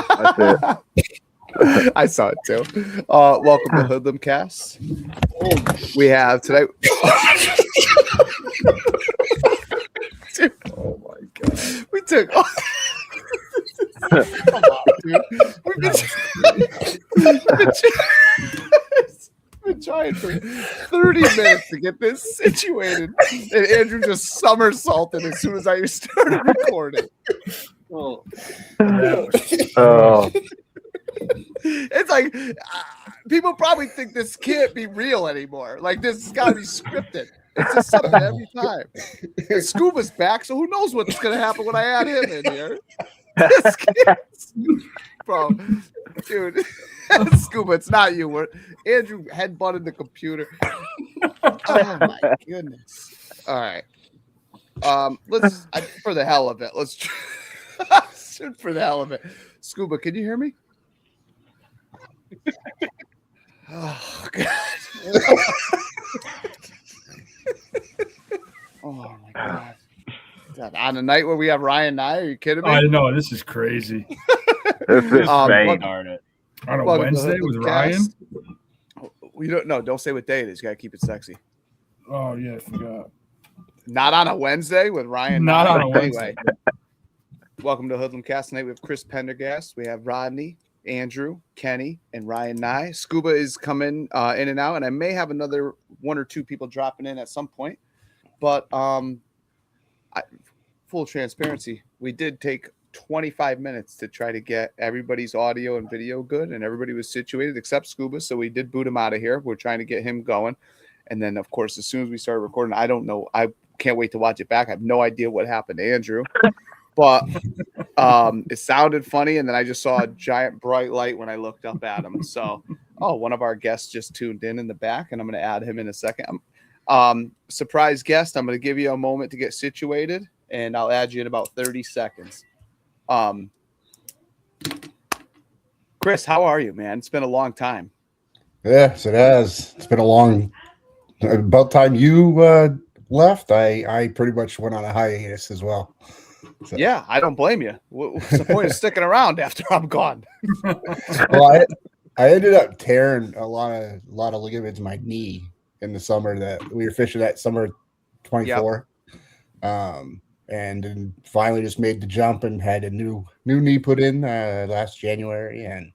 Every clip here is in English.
That's it. I saw it too. Welcome to Hoodlum Cast. We have tonight. Dude, oh my god! We took. Come on, dude. We've been trying for 30 minutes to get this situated, and Andrew just somersaulted as soon as I started recording. Oh. It's like people probably think this can't be real anymore. Like this has got to be scripted. It's just something every time. And Scuba's back, so who knows what's going to happen when I add him in here? This bro, dude, Scuba, it's not you. Andrew headbutted the computer. Oh my goodness! All right, let's for the hell of it. Let's for the hell of it. Scuba, can you hear me? Oh god! Oh my god! On a night where we have Ryan Nye, are you kidding me? I know this is crazy. This is insane. On a Wednesday with Ryan? We don't say what day it is. You gotta keep it sexy. Oh yeah, I forgot. Not on a Wednesday with Ryan. Not Nye. on a Wednesday. Anyway, welcome to Hoodlum Cast tonight. We have Chris Pendergast. We have Rodney, Andrew, Kenny, and Ryan Nye. Scuba is coming in and out, and I may have another one or two people dropping in at some point. But full transparency, we did take 25 minutes to try to get everybody's audio and video good, and everybody was situated except Scuba. So we did boot him out of here. We're trying to get him going. And then, of course, as soon as we started recording, I don't know. I can't wait to watch it back. I have no idea what happened to Andrew. But it sounded funny, and then I just saw a giant bright light when I looked up at him. So, one of our guests just tuned in the back, and I'm going to add him in a second. Surprise guest, I'm going to give you a moment to get situated, and I'll add you in about 30 seconds. Chris, how are you, man? It's been a long time. Yes, it has. It's been a long. About time you left, I pretty much went on a hiatus as well. So. Yeah, I don't blame you. What's the point of sticking around after I'm gone? Well, I ended up tearing a lot of ligaments in my knee in the summer that we were fishing that summer 24. Yep. And then finally just made the jump and had a new knee put in last January, and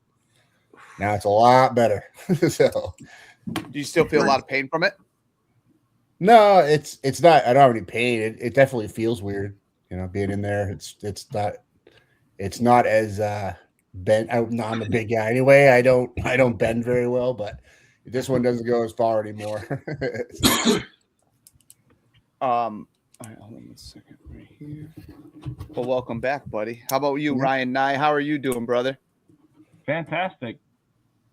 now it's a lot better. So, do you still feel a lot of pain from it? No, it's not. I don't have any pain. It definitely feels weird, being in there. It's not as bent. I'm a big guy anyway. I don't bend very well, but this one doesn't go as far anymore. All right, hold on a second right here. Well, welcome back, buddy. How about you, Ryan Nye? How are you doing, brother? Fantastic.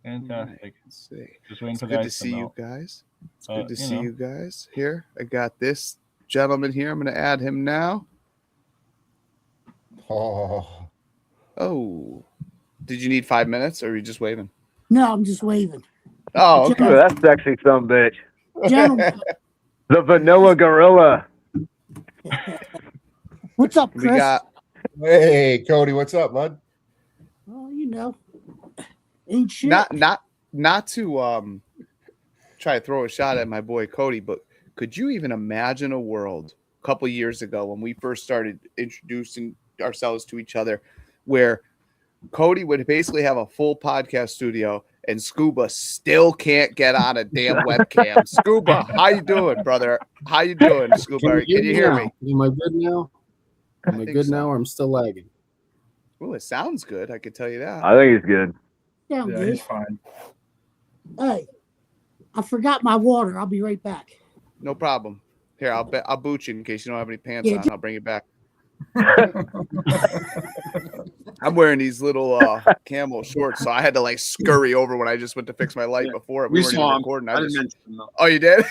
Let's see. Just waiting for good to see you guys. It's good to see you guys. Here, I got this gentleman here. I'm going to add him now. Oh. Did you need 5 minutes, or are you just waving? No, I'm just waving. Oh, okay. Ooh, that's sexy, some bitch. Gentlemen. The vanilla gorilla. What's up, Chris? Hey, Cody. What's up, bud? Oh, ain't shit. Not to try to throw a shot at my boy Cody, but could you even imagine a world a couple of years ago when we first started introducing ourselves to each other, where Cody would basically have a full podcast studio and Scuba still can't get on a damn webcam? Scuba, how you doing, brother? How you doing, Scuba? Can you hear me? Am I good now? Am I good now, or I'm still lagging? Well, it sounds good. I can tell you that. I think he's good. Yeah, he's fine. Hey, I forgot my water. I'll be right back. No problem. Here, I'll boot you in case you don't have any pants on. I'll bring it back. I'm wearing these little camel shorts, so I had to scurry over when I just went to fix my light before. We weren't saw even him. recording. I didn't mention them. Oh, you did?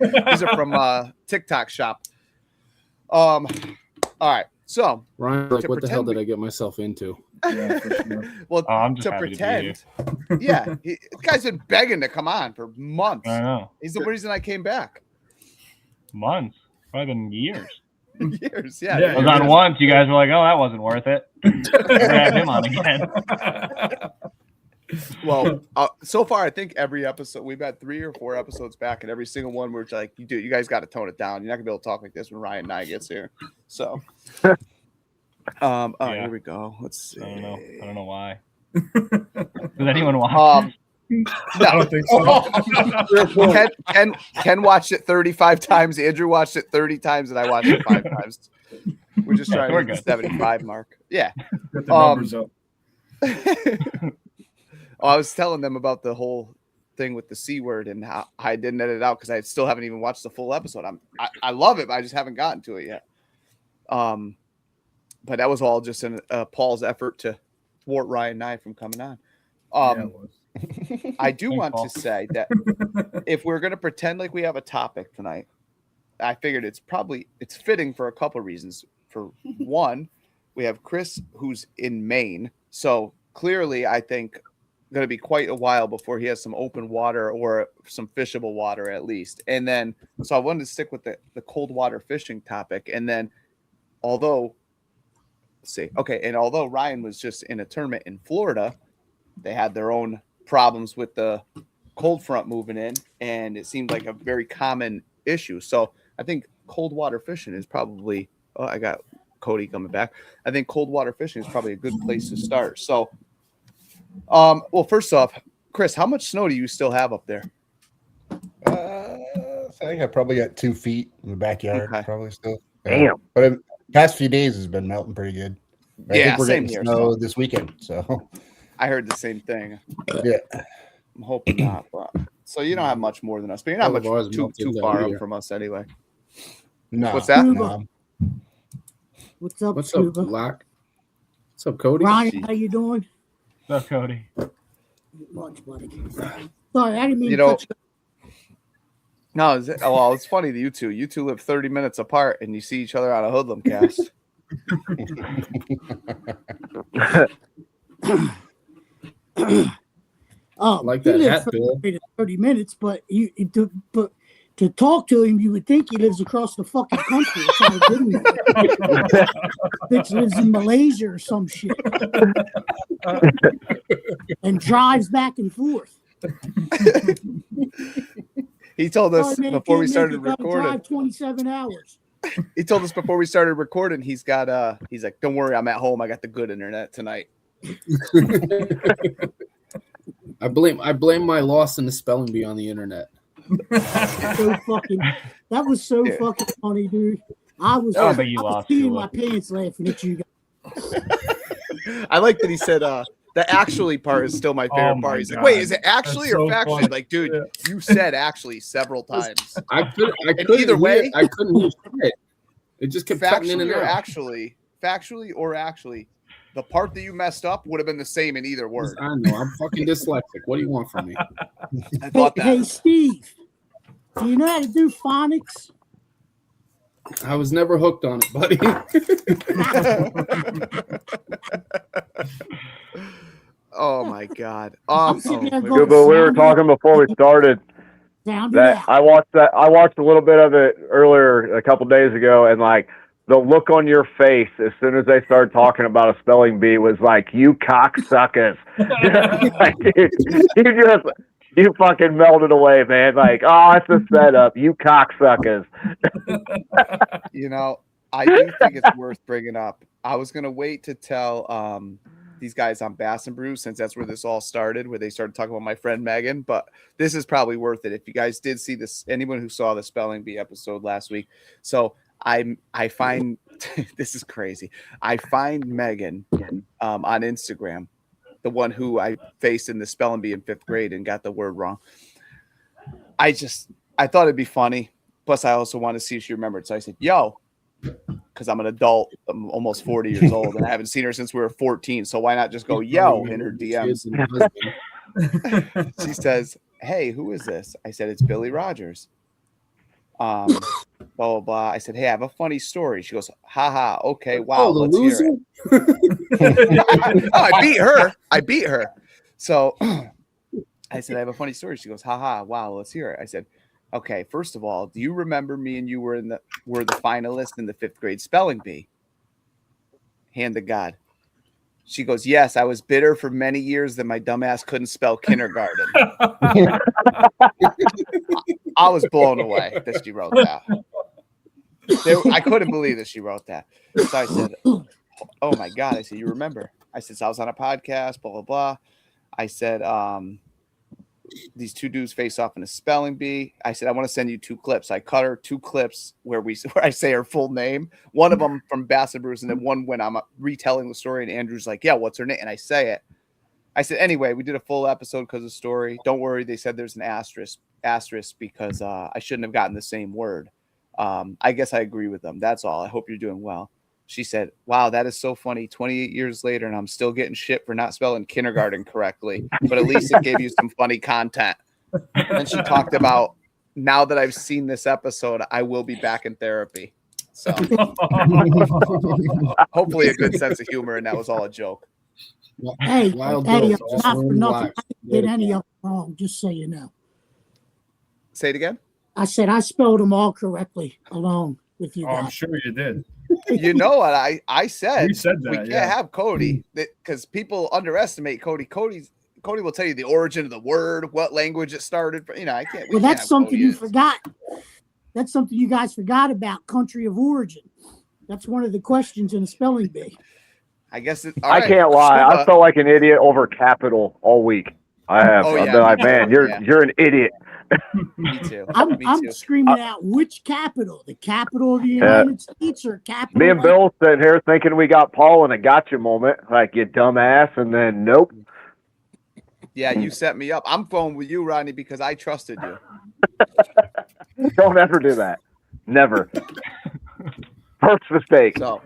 These are from TikTok shop. All right. So Ryan, what the hell did I get myself into? Yeah, for sure. Well, I'm just to happy pretend. To be Yeah, this guy's been begging to come on for months. I know. He's the reason I came back. Months, probably been years. Years, yeah. I was on once. You guys were like, "Oh, that wasn't worth it." Grab him on again. Well, so far I think every episode we've had 3 or 4 episodes back, and every single one we're like, you guys got to tone it down. You're not gonna be able to talk like this when Ryan and I gets here. So, Yeah. Here we go. Let's see. I don't know why. Does anyone watch? I don't think so. Ken watched it 35 times. Andrew watched it 30 times, and I watched it 5 times. We're just trying to get the 75 mark. Yeah. Get the numbers up. I was telling them about the whole thing with the C word and how I didn't edit it out because I still haven't even watched the full episode. I love it, but I just haven't gotten to it yet. But that was all just in Paul's effort to thwart Ryan and I from coming on. I do want to say that if we're going to pretend like we have a topic tonight, I figured it's fitting for a couple of reasons. For one, we have Chris who's in Maine, so clearly I think going to be quite a while before he has some open water or some fishable water at least. And then so I wanted to stick with the cold water fishing topic. And then although Ryan was just in a tournament in Florida, they had their own problems with the cold front moving in, and it seemed like a very common issue. So I think cold water fishing is probably I got Cody coming back. I think cold water fishing is probably a good place to start. So well, first off, Chris, how much snow do you still have up there? I think I probably got 2 feet in the backyard, probably still. Damn. But in the past few days has been melting pretty good. I think we're getting snow this weekend. So I heard the same thing. Yeah. I'm hoping not. But so you don't have much more than us, but you're not much too far up from us anyway. No. What's that? No. What's up, What's Scuba? up, Lock? What's up, Cody? Ryan, how you doing? What's up, Cody? Much, buddy. Sorry, I didn't mean You to know, touch you. No, well, it's funny that you two live 30 minutes apart and you see each other on a hoodlum cast. Like he that lives hat, Bill. 30 minutes, but to talk to him, you would think he lives across the fucking country. That's how good he is. Bitch lives in Malaysia or some shit. And drives back and forth. He told us Man, before we can't started make it, gotta recording. drive 27 hours. He told us before we started recording, he's like, don't worry, I'm at home. I got the good internet tonight. I blame my loss in the spelling bee on the internet. That was so fucking funny, dude. I was peeing my pants laughing at you guys. I like that he said the actually part is still my favorite part. He's like, wait, is it actually or factually? Funny. Like, dude, you said actually several times. I couldn't either way, I couldn't hear shit. It just kept cutting in and out. Factually or actually, the part that you messed up would have been the same in either word. I know. I'm fucking dyslexic. What do you want from me? I thought that. Hey, Steve, do you know how to do phonics? I was never hooked on it, buddy. Oh my god. But we were talking before we started that I watched a little bit of it earlier a couple days ago, and like the look on your face as soon as they started talking about a spelling bee was like, you cocksuckers. Like, you fucking melted away, man. Like, oh, it's a setup. You cocksuckers. You know, I do think it's worth bringing up. I was gonna wait to tell these guys on Bass and Brew, since that's where this all started, where they started talking about my friend Megan. But this is probably worth it if you guys did see this. Anyone who saw the spelling bee episode last week. So I find this is crazy. I find Megan on Instagram, the one who I faced in the spelling bee in 5th grade and got the word wrong. I thought it'd be funny. Plus, I also want to see if she remembered. So I said, "Yo," because I'm an adult. I'm almost 40 years old, and I haven't seen her since we were 14. So why not just go "yo" in her DMs? She says, "Hey, who is this?" I said, "It's Billy Rogers." Blah blah blah. I said, "Hey, I have a funny story." She goes, "Haha, okay, wow, let's hear it." Oh, I beat her. So I said, "I have a funny story." She goes, "Haha, wow, let's hear it." I said, "Okay, first of all, do you remember me and you were the finalists in the 5th grade spelling bee?" Hand to God. She goes, yes, I was bitter for many years that my dumbass couldn't spell kindergarten. I was blown away that she wrote that. I couldn't believe that she wrote that. So I said, oh my God. I said, you remember? I said, so I was on a podcast, blah, blah, blah. I said, these two dudes face off in a spelling bee. I said, I want to send you 2 clips. I cut her 2 clips where I say her full name. One of them from Bassett Bruce, and then one when I'm retelling the story, and Andrew's like, yeah, what's her name? And I say it. I said, anyway, we did a full episode because of the story. Don't worry. They said there's an asterisk because I shouldn't have gotten the same word. I guess I agree with them. That's all. I hope you're doing well. She said, wow, that is so funny. 28 years later, and I'm still getting shit for not spelling kindergarten correctly. But at least it gave you some funny content. And then she talked about, now that I've seen this episode, I will be back in therapy. So hopefully a good sense of humor, and that was all a joke. Hey, Wild hey, Bills, just not for learn nothing. lives. I didn't get any of them wrong, just so you know. Say it again. I said I spelled them all correctly along with you Oh, I'm guys. sure you did. You know what I said? We said that, we can't yeah. have Cody because people underestimate Cody. Cody will tell you the origin of the word, what language it started from. I can't. Well, that's something you forgot. That's something you guys forgot about country of origin. That's one of the questions in the spelling bee. I guess I can't lie. I felt like an idiot over capital all week. I have. Oh, I've yeah, been like, me too. man, you're an idiot. Me too. I'm screaming out which capital? The capital of the United States or capital? Me and Bill sitting here thinking we got Paul in a gotcha moment, like you dumbass, and then nope. Yeah, you set me up. I'm going with you, Rodney, because I trusted you. Don't ever do that. Never. First mistake. So,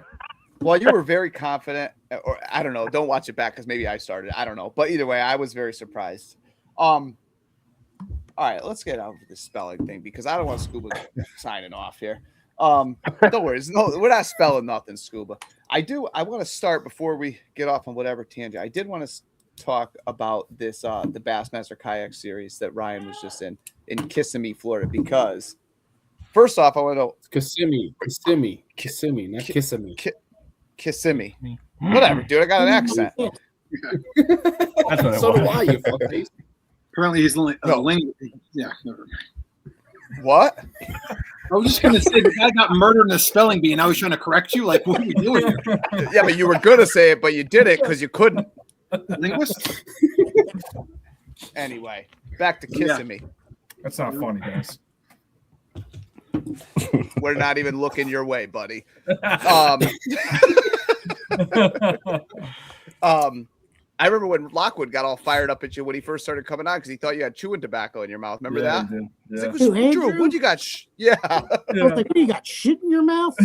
well, you were very confident, or I don't know. Don't watch it back because maybe I started. I don't know. But either way, I was very surprised. All right, let's get out of this spelling thing because I don't want Scuba signing off here. Don't worry. No, we're not spelling nothing, Scuba. I want to start before we get off on whatever tangent. I did want to talk about this, the Bassmaster kayak series that Ryan was just in Kissimee, Florida, because first off, I want to know Kissimee, not Kissimee. Kissimmee. Whatever, dude. I got an accent. That's what it So do was. I, you fuckface. Apparently, he's only No. yeah. Never mind. What? I was just gonna say the guy got murdered in a spelling bee, and now he's trying to correct you. Like, what are we doing here? Yeah, but you were gonna say it, but you did it because you couldn't. Linguist? Anyway, back to Kissimmee. That's not funny, guys. We're not even looking your way, buddy. I remember when Lachwood got all fired up at you when he first started coming on because he thought you had chewing tobacco in your mouth. Remember that? He did. He's Yeah. like, Who, Drew, Andrew? what you got? Yeah. I was like, you got shit in your mouth?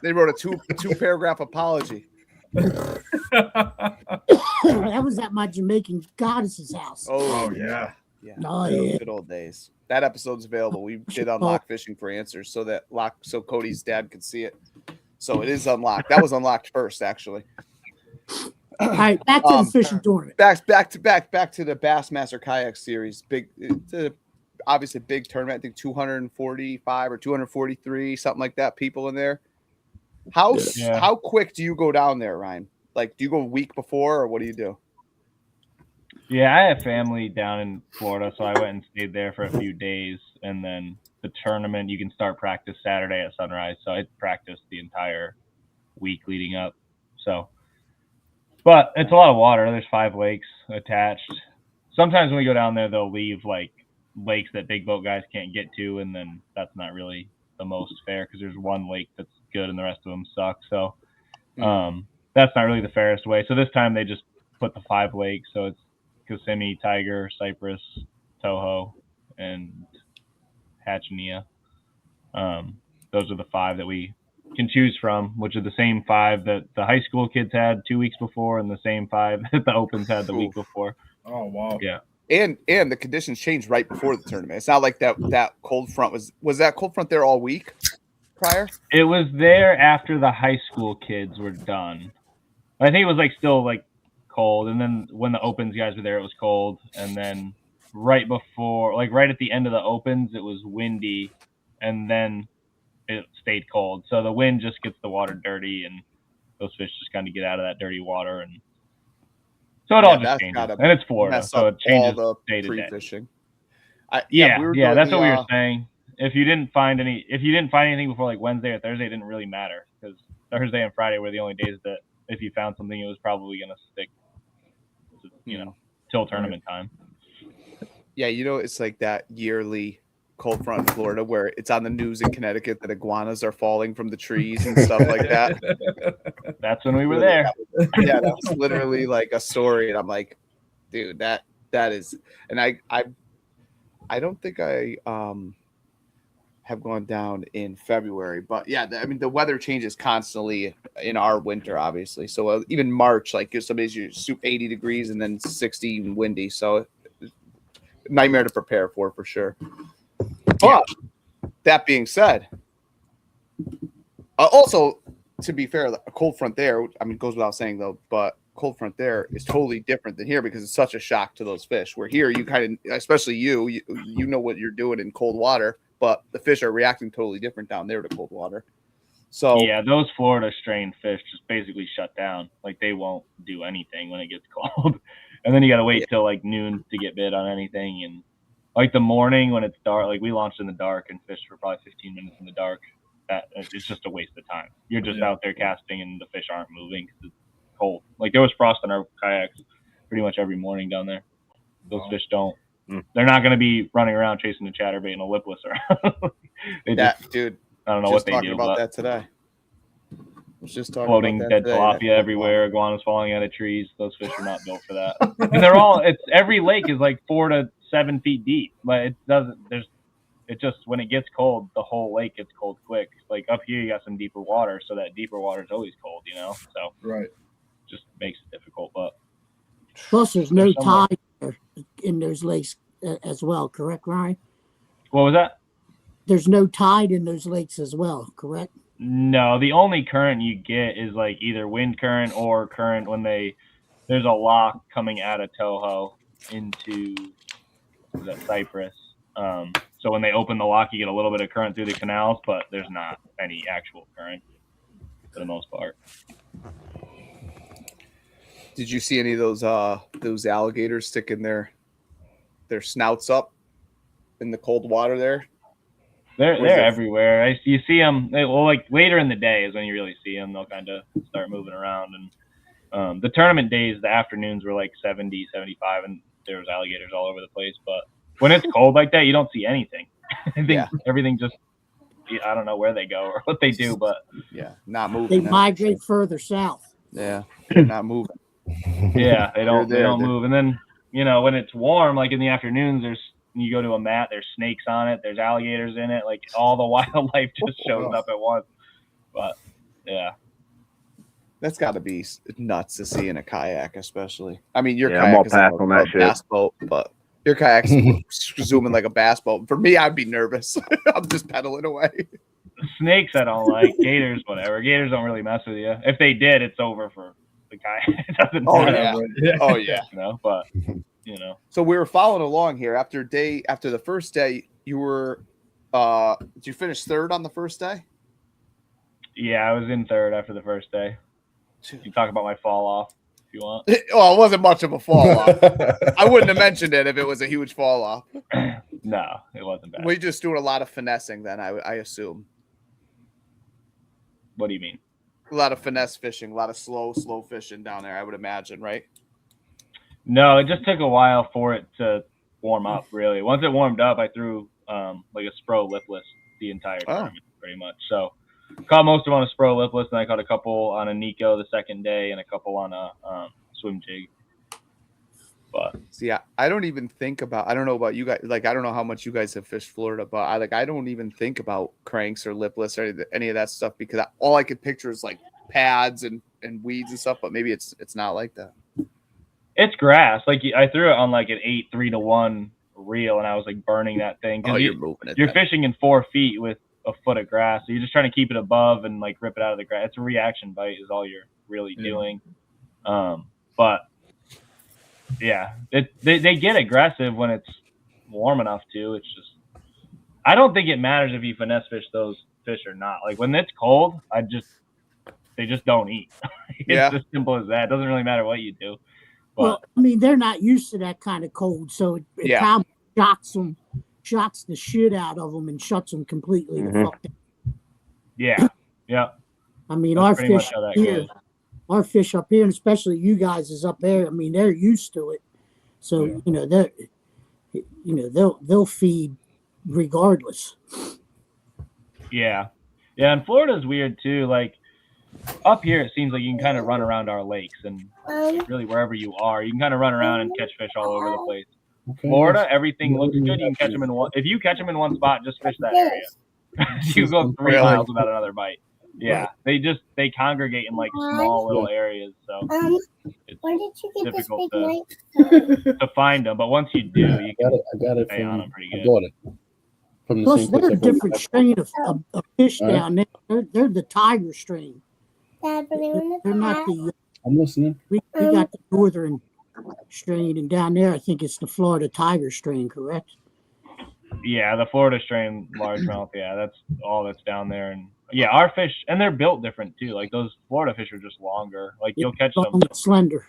They wrote a two paragraph apology. That was at my Jamaican goddess's house. Oh, yeah. Yeah. Oh, Those yeah. good old days. That episode's available. We did unlock fishing for answers so Cody's dad could see it. So it is unlocked. That was unlocked first, actually. All right, back to the fishing tournament. Back to the Bassmaster kayak series. Obviously big tournament. I think 245 or 243, something like that. People in there. How quick do you go down there, Ryan? Like, do you go a week before, or what do you do? Yeah, I have family down in Florida, so I went and stayed there for a few days, and then the tournament, you can start practice Saturday at sunrise, so I practiced the entire week leading up. So, but it's a lot of water. There's 5 lakes attached. Sometimes when we go down there, they'll leave like lakes that big boat guys can't get to, and then that's not really the most fair because there's one lake that's good and the rest of them suck. So that's not really the fairest way. So this time they just put the 5 lakes. So it's Kissimee, Tiger, Cypress, Toho, and Hatchinia. Those are the 5 that we can choose from, which are the same 5 that the high school kids had 2 weeks before and the same 5 that the Opens had the week before. Oh, wow. Yeah. And the conditions changed right before the tournament. It's not like that cold front was that cold front there all week prior? It was there after the high school kids were done. I think it was like still like cold, and then when the Opens guys were there, it was cold, and then right before, like right at the end of the Opens, it was windy, and then it stayed cold. So the wind just gets the water dirty, and those fish just kind of get out of that dirty water, and so it all just changes. And it's Florida, so it changes day to day. Pre-fishing. Yeah, that's what we were saying. If you didn't find anything before like Wednesday or Thursday, it didn't really matter, because Thursday and Friday were the only days that if you found something, it was probably going to stick, till tournament time. Yeah, it's like that yearly cold front in Florida where it's on the news in Connecticut that iguanas are falling from the trees and stuff like that. That's when we were there. Yeah, that was literally like a story, and I'm like, dude, that is, and I don't think I have gone down in February, but yeah, I mean the weather changes constantly in our winter, obviously. So even March, like some days you 80 degrees and then 60 and windy. So nightmare to prepare for sure. But that being said, also to be fair, a cold front there, I mean, goes without saying though, but cold front there is totally different than here because it's such a shock to those fish. Where here, you kind of, especially you know what you're doing in cold water, but the fish are reacting totally different down there to cold water. So yeah, those Florida strain fish just basically shut down. Like they won't do anything when it gets cold, and then you got to wait till like noon to get bit on anything. And like the morning when it's dark, like we launched in the dark and fished for probably 15 minutes in the dark. That it's just a waste of time. You're just out there casting and the fish aren't moving because it's cold. Like there was frost on our kayaks pretty much every morning down there. Those fish don't. They're not going to be running around chasing a chatterbait and a lipless around. Dude, I don't know what they do. About that today. I was just talking floating about dead tilapia everywhere, iguanas falling out of trees. Those fish are not built for that. And they're all. It's every lake is like 4 to 7 feet deep, but it doesn't. It just when it gets cold, the whole lake gets cold quick. Like up here, you got some deeper water, so that deeper water is always cold, So right, just makes it difficult. But plus, there's no tide in those lakes as well, correct, Ryan? What was that? There's no tide in those lakes as well, correct? No, the only current you get is like either wind current or current when there's a lock coming out of Toho into Cypress. So when they open the lock, you get a little bit of current through the canals, but there's not any actual current for the most part. Did you see any of those alligators sticking their snouts up in the cold water there? They're everywhere. You see them. Like later in the day is when you really see them. They'll kind of start moving around. And the tournament days, the afternoons were like 70, 75, and there was alligators all over the place. But when it's cold like that, you don't see anything. I think everything just, I don't know where they go or what they do, but not moving. They migrate further south. Yeah, they're not moving. Yeah, they don't move. And then, when it's warm, like in the afternoons, you go to a mat, there's snakes on it, there's alligators in it, like all the wildlife just shows up at once. But yeah. That's got to be nuts to see in a kayak, especially. I mean, your I'm all kayak is pass on that a shit. bass boat, but your kayak's zooming like a bass boat. For me, I'd be nervous. I'm just pedaling away. Snakes I don't like. Gators, whatever. Gators don't really mess with you. If they did, it's over for the kayak. It doesn't matter. Oh yeah. But So we were following along here. After the first day, you were did you finish third on the first day? Yeah, I was in third after the first day. You can talk about my fall off if you want. Well, it wasn't much of a fall off. I wouldn't have mentioned it if it was a huge fall off. No, it wasn't bad. We're just doing a lot of finessing then, I assume. What do you mean? A lot of finesse fishing, a lot of slow fishing down there, I would imagine, right? No, it just took a while for it to warm up, really. Once it warmed up, I threw like a Spro lipless the entire tournament, pretty much. So caught most of them on a Spro lipless, and I caught a couple on a Nico the second day and a couple on a swim jig. But see, I don't even think about, I don't know about you guys, like I don't know how much you guys have fished Florida, but I don't even think about cranks or lipless or any of that stuff because all I could picture is like pads and weeds and stuff, but maybe it's not like that. It's grass. Like I threw it on like an 8 3-to-1 reel, and I was like burning that thing. You're moving it. You're fishing in 4 feet with a foot of grass, so you're just trying to keep it above and like rip it out of the grass. It's a reaction bite is all you're really doing. But yeah, they get aggressive when it's warm enough to. It's just I don't think it matters if you finesse fish those fish or not. Like when it's cold, they just don't eat. It's Yeah. as simple as that. It doesn't really matter what you do. But Well, I mean, they're not used to that kind of cold, so it Yeah. probably shocks the shit out of them and shuts them completely the fuck down. yeah. I mean, That's our pretty much fish how that here, goes. our fish up here, and especially you guys is up there. I mean, they're used to it, so they'll feed regardless. Yeah. And Florida's weird too. Like up here, it seems like you can kind of run around our lakes and really wherever you are, you can kind of run around and catch fish all over the place. Florida, everything looks good. You can catch them in one. If you catch them in one spot, just fish that area. You go 3 Really? miles without another bite. Yeah, they congregate in like small little areas, so it's difficult to find them. But once you do, you can I got it stay on from. them pretty I good. bought it from the Plus, same place they're I a bought different it. strain of fish All right. down there. They're the tiger strain. They're not the. I'm listening. We got the northern strain, and down there, I think it's the Florida tiger strain, correct? Yeah, the Florida strain largemouth. Yeah, that's all that's down there. And yeah, our fish, and they're built different too. Like those Florida fish are just longer. Like you'll catch Long some. and slender.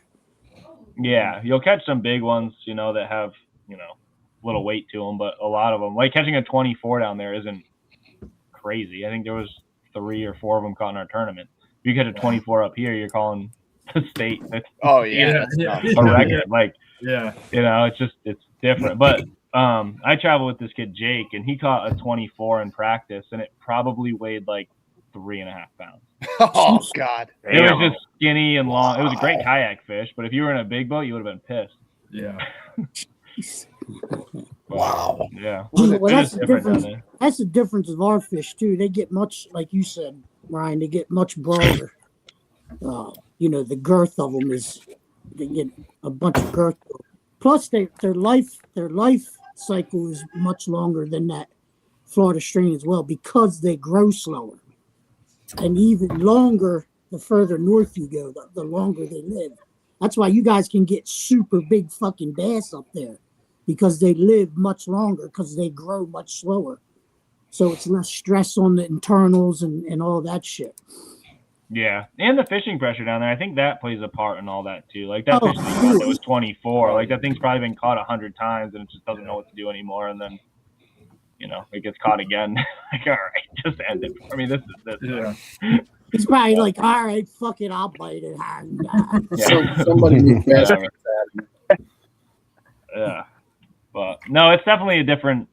Yeah, you'll catch some big ones, that have little weight to them. But a lot of them, like catching a 24 down there, isn't crazy. I think there was 3 or 4 of them caught in our tournament. If you catch a 24 up here, you're calling the state. Oh yeah, that's nuts. A record. Like Yeah. it's different. But I travel with this kid Jake, and he caught a 24 in practice, and it probably weighed like 3.5 pounds. Oh God. It was just skinny and long. It was a great kayak fish, but if you were in a big boat, you would have been pissed. Yeah. Wow. Yeah. Well, It that's is the different down difference. there. That's the difference of our fish too. They get much, like you said, Ryan. They get much broader. The girth of them they get a bunch of girth. Plus, their life cycle is much longer than that Florida strain as well, because they grow slower, and even longer the further north you go, the longer they live. That's why you guys can get super big fucking bass up there, because they live much longer because they grow much slower. So it's less stress on the internals and all that shit. Yeah, and the fishing pressure down there, I think that plays a part in all that too. Like that Oh, fish that was 24, like that thing's probably been caught 100 times and it just doesn't know what to do anymore. And then, it gets caught again. Like, all right, just end it for me. This is this. Yeah. It's probably like, all right, fuck it, I'll bite it. Yeah. Somebody needs to ask Whatever. Yeah, but no, it's definitely a different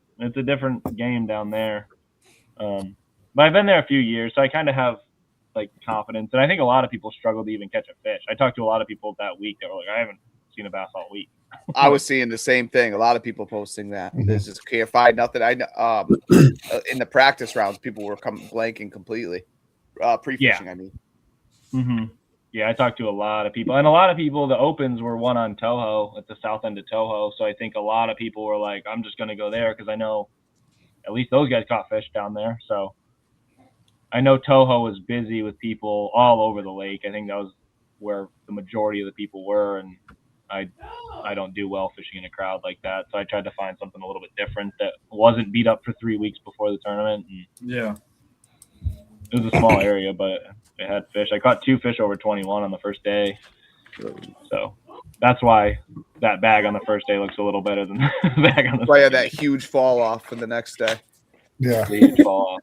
game down there. But I've been there a few years, so I kind of have like confidence, and I think a lot of people struggle to even catch a fish. I talked to a lot of people that week that were like, I haven't seen a bass all week. I was seeing the same thing. A lot of people posting that. This is can't find nothing. I in the practice rounds, people were blanking completely. Pre-fishing, I mean. Mm-hmm. Yeah, I talked to a lot of people, and a lot of people. The opens were one on Toho at the south end of Toho, so I think a lot of people were like, I'm just going to go there because I know at least those guys caught fish down there. So I know Toho was busy with people all over the lake. I think that was where the majority of the people were, and I don't do well fishing in a crowd like that. So I tried to find something a little bit different that wasn't beat up for 3 weeks before the tournament. And Yeah. it was a small area, but it had fish. I caught 2 fish over 21 on the first day. So that's why that bag on the first day looks a little better than the bag on the So I had second that huge fall off for the next day. Yeah. day. Huge fall off.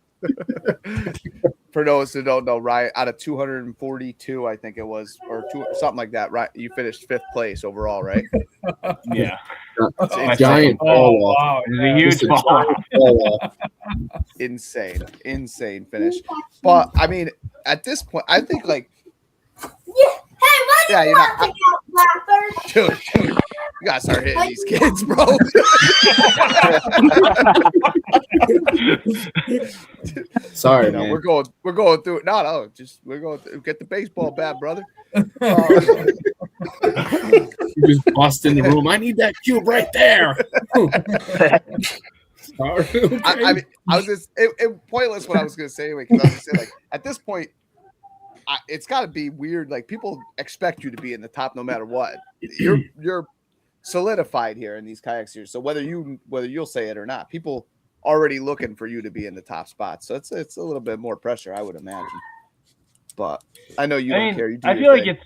For those who don't know, right, out of 242, I think it was, or something like that, right? You finished 5th place overall, right? Yeah. It's giant Oh, fall off. wow. It was a huge Just a fall off. giant fall off. insane finish. But I mean, at this point, I think like, yeah, you're not, dude, you gotta start hitting these kids, bro. Sorry, No, man. we're going through it. No, just we're going through, get the baseball bat, brother. You just bust in the room. I need that cube right there. Sorry. Okay. I mean, I was just it pointless what I was gonna say anyway, because I was gonna say like at this point, it's got to be weird. Like people expect you to be in the top no matter what. You're solidified here in these kayak series. So whether you'll say it or not, people already looking for you to be in the top spot. So it's a little bit more pressure, I would imagine. But I know you I don't mean, care. You do I your feel like thing.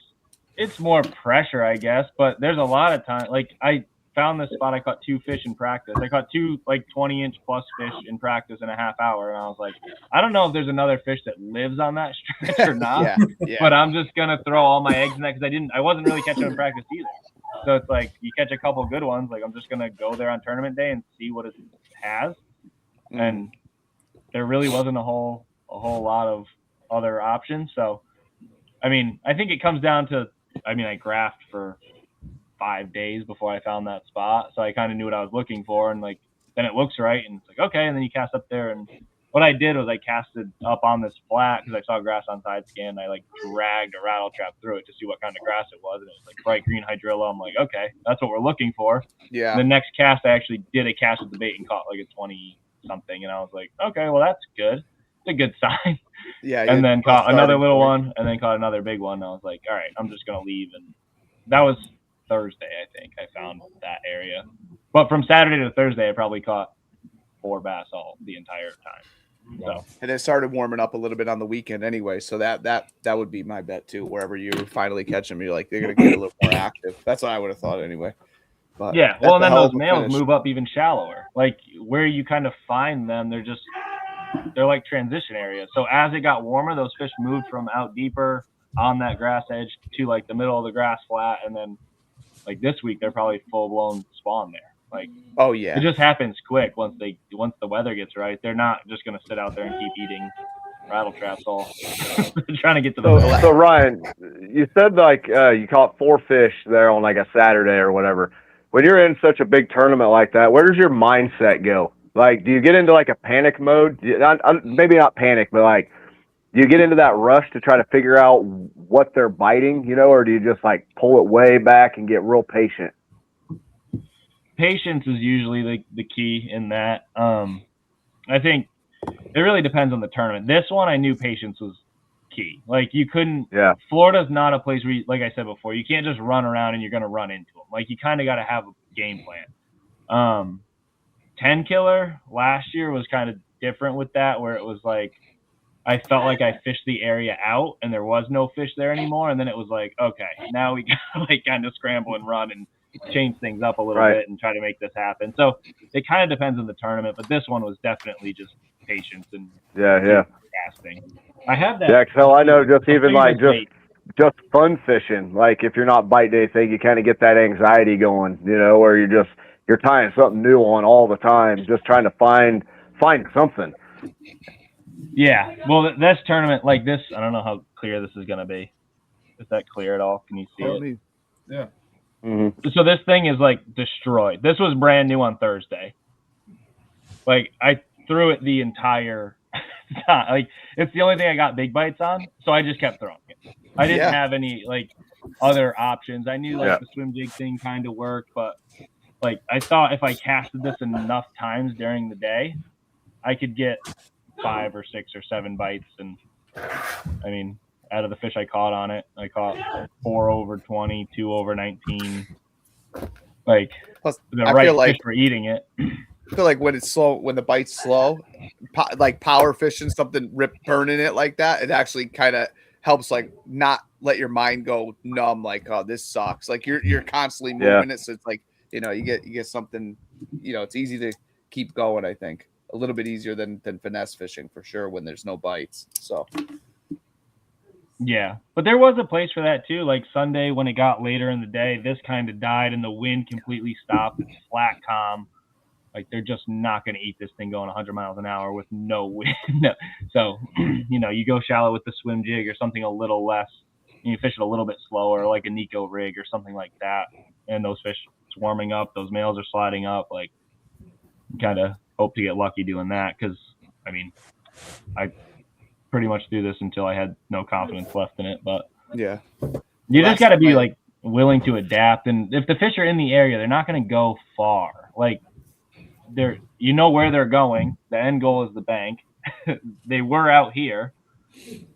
it's more pressure, I guess. But there's a lot of time. Like I found this spot. I caught 2 fish in practice. I caught 2 like 20-inch plus fish in practice in a half hour, and I was like, I don't know if there's another fish that lives on that stretch or not. Yeah. But I'm just gonna throw all my eggs in that because I wasn't really catching in practice either. So it's like you catch a couple good ones. Like I'm just gonna go there on tournament day and see what it has. And there really wasn't a whole lot of other options. So, I mean, I think it comes down to, I graphed for 5 days before I found that spot. So I kind of knew what I was looking for. And like, then it looks right. And it's like, okay. And then you cast up there. And what I did was I casted up on this flat because I saw grass on side scan. And I like dragged a rattle trap through it to see what kind of grass it was. And it was like bright green hydrilla. I'm like, okay, that's what we're looking for. Yeah. The next cast, I actually did a cast with the bait and caught like a 20 something, and I was like, okay, well that's good. It's a good sign. Yeah. And then caught another little one, and then caught another big one. And I was like, all right, I'm just gonna leave. And that was Thursday, I think. I found that area. But from Saturday to Thursday, I probably caught 4 bass all the entire time. So and it started warming up a little bit on the weekend anyway. So that would be my bet too. Wherever you finally catch them, you're like they're gonna get a little more active. That's what I would have thought anyway. But yeah, well, and then those males finish. move up even shallower. Like where you kind of find them, they're like transition areas. So as it got warmer, those fish moved from out deeper on that grass edge to like the middle of the grass flat, and then like this week they're probably full blown spawn there. Like, oh yeah, it just happens quick once the weather gets right. They're not just gonna sit out there and keep eating rattle traps all trying to get to the so Ryan, you said like you caught 4 fish there on like a Saturday or whatever. When you're in such a big tournament like that, where does your mindset go? Like, do you get into like a panic mode? Maybe not panic, but like, do you get into that rush to try to figure out what they're biting, or do you just like pull it way back and get real patient? Patience is usually the key in that. I think it really depends on the tournament. This one, I knew patience was key. Like you couldn't. Yeah. Florida's not a place where, like I said before, you can't just run around and you're going to run into them. Like you kind of got to have a game plan. 10 killer last year was kind of different with that, where it was like I felt like I fished the area out and there was no fish there anymore, and then it was like, okay, now we got to like kind of scramble and run and change things up a little bit and try to make this happen. So it kind of depends on the tournament, but this one was definitely just patience and casting. I have that. Yeah, because I know just even like just fun fishing. Like if you're not biting anything, you kind of get that anxiety going, where you're tying something new on all the time, just trying to find something. Yeah. Well, this tournament like this, I don't know how clear this is going to be. Is that clear at all? Can you see it? Yeah. Mm-hmm. So this thing is like destroyed. This was brand new on Thursday. Like I threw it the entire time. Like it's the only thing I got big bites on, so I just kept throwing it. I didn't have any like other options. I knew like the swim jig thing kind of worked, but like I thought if I casted this enough times during the day, I could get 5 or 6 or 7 bites. And I mean, out of the fish I caught on it, I caught 4 over 20, 2 over 19. Like plus, the right fish for eating it. I feel like when it's slow, when the bite's slow, like power fishing, something burning it like that, it actually kind of helps like not let your mind go numb. Like, oh, this sucks. Like you're constantly moving it, so it's like you get something. It's easy to keep going. I think a little bit easier than finesse fishing for sure when there's no bites. So. Yeah, but there was a place for that too. Like Sunday when it got later in the day, this kind of died and the wind completely stopped. It's flat calm. Like they're just not going to eat this thing going 100 miles an hour with no wind. So, you go shallow with the swim jig or something a little less. You fish it a little bit slower, like a Nico rig or something like that. And those fish swarming up, those males are sliding up. Like, kind of hope to get lucky doing that because, I mean, I pretty much do this until I had no confidence left in it. But yeah, you just got to be like willing to adapt. And if the fish are in the area, they're not going to go far. Like, where they're going. The end goal is the bank. They were out here.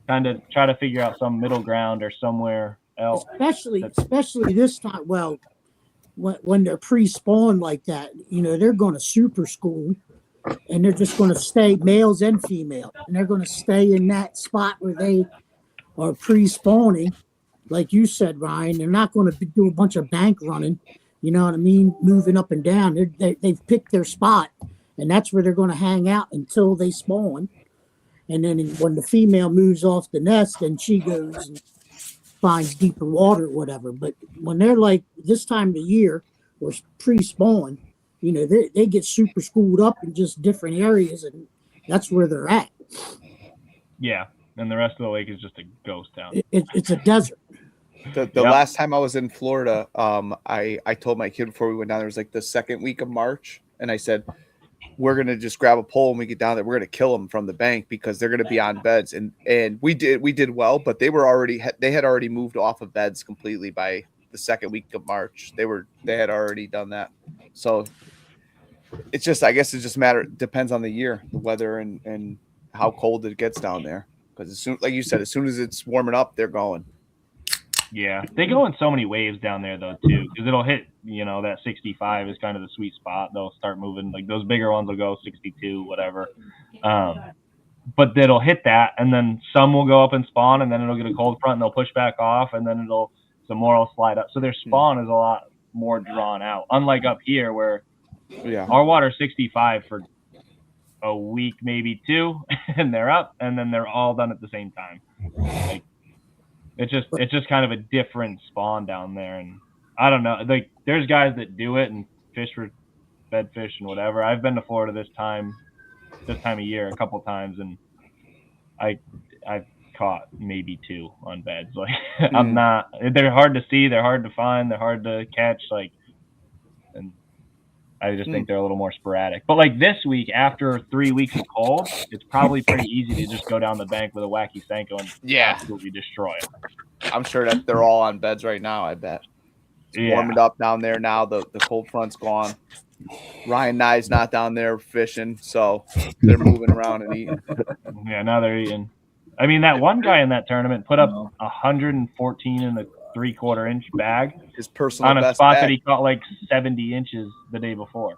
Kind of try to figure out some middle ground or somewhere else. Especially this time. Well, when they're pre-spawn like that, they're going to super school, and they're just going to stay males and female, and they're going to stay in that spot where they are pre-spawning, like you said, Ryan. They're not going to do a bunch of bank running. You know what I mean? Moving up and down. They've picked their spot, and that's where they're going to hang out until they spawn. And then when the female moves off the nest, then she goes and finds deeper water or whatever. But when they're like this time of the year or pre-spawn, you know, they get super schooled up in just different areas, and that's where they're at. Yeah, and the rest of the lake is just a ghost town. It's a desert. The last time I was in Florida, I told my kid before we went down there, it was like the second week of March, and I said, we're gonna just grab a pole when we get down there. We're gonna kill them from the bank because they're gonna be on beds, and we did well, but they had already moved off of beds completely by the second week of March. They had already done that, so it's just, I guess it just depends on the year, the weather, and how cold it gets down there. Because as soon, like you said, as soon as it's warming up, they're going. Yeah, they go in so many waves down there though too, because it'll hit, you know, that 65 is kind of the sweet spot. They'll start moving, like those bigger ones will go 62, whatever. But it'll hit that, and then some will go up and spawn, and then it'll get a cold front, and they'll push back off, and then some more will slide up. So their spawn is a lot more drawn out, unlike up here where our water's 65 for a week, maybe two, and they're up, and then they're all done at the same time. Like, it's just kind of a different spawn down there, and I don't know. Like, there's guys that do it and fish for bedfish and whatever. I've been to Florida this time of year a couple times, and I've caught maybe two on beds. Like, I'm not. They're hard to see. They're hard to find. They're hard to catch. Like, and I just think they're a little more sporadic. But like this week, after 3 weeks of cold, it's probably pretty easy to just go down the bank with a wacky Senko and absolutely destroy it. I'm sure that they're all on beds right now, I bet. It's warming up down there now. The cold front's gone. Ryan Nye's not down there fishing, so they're moving around and eating. Yeah, now they're eating. I mean, that one guy in that tournament put up 114 3/4 inch bag, his personal on a best spot bag. that he caught like 70 inches the day before.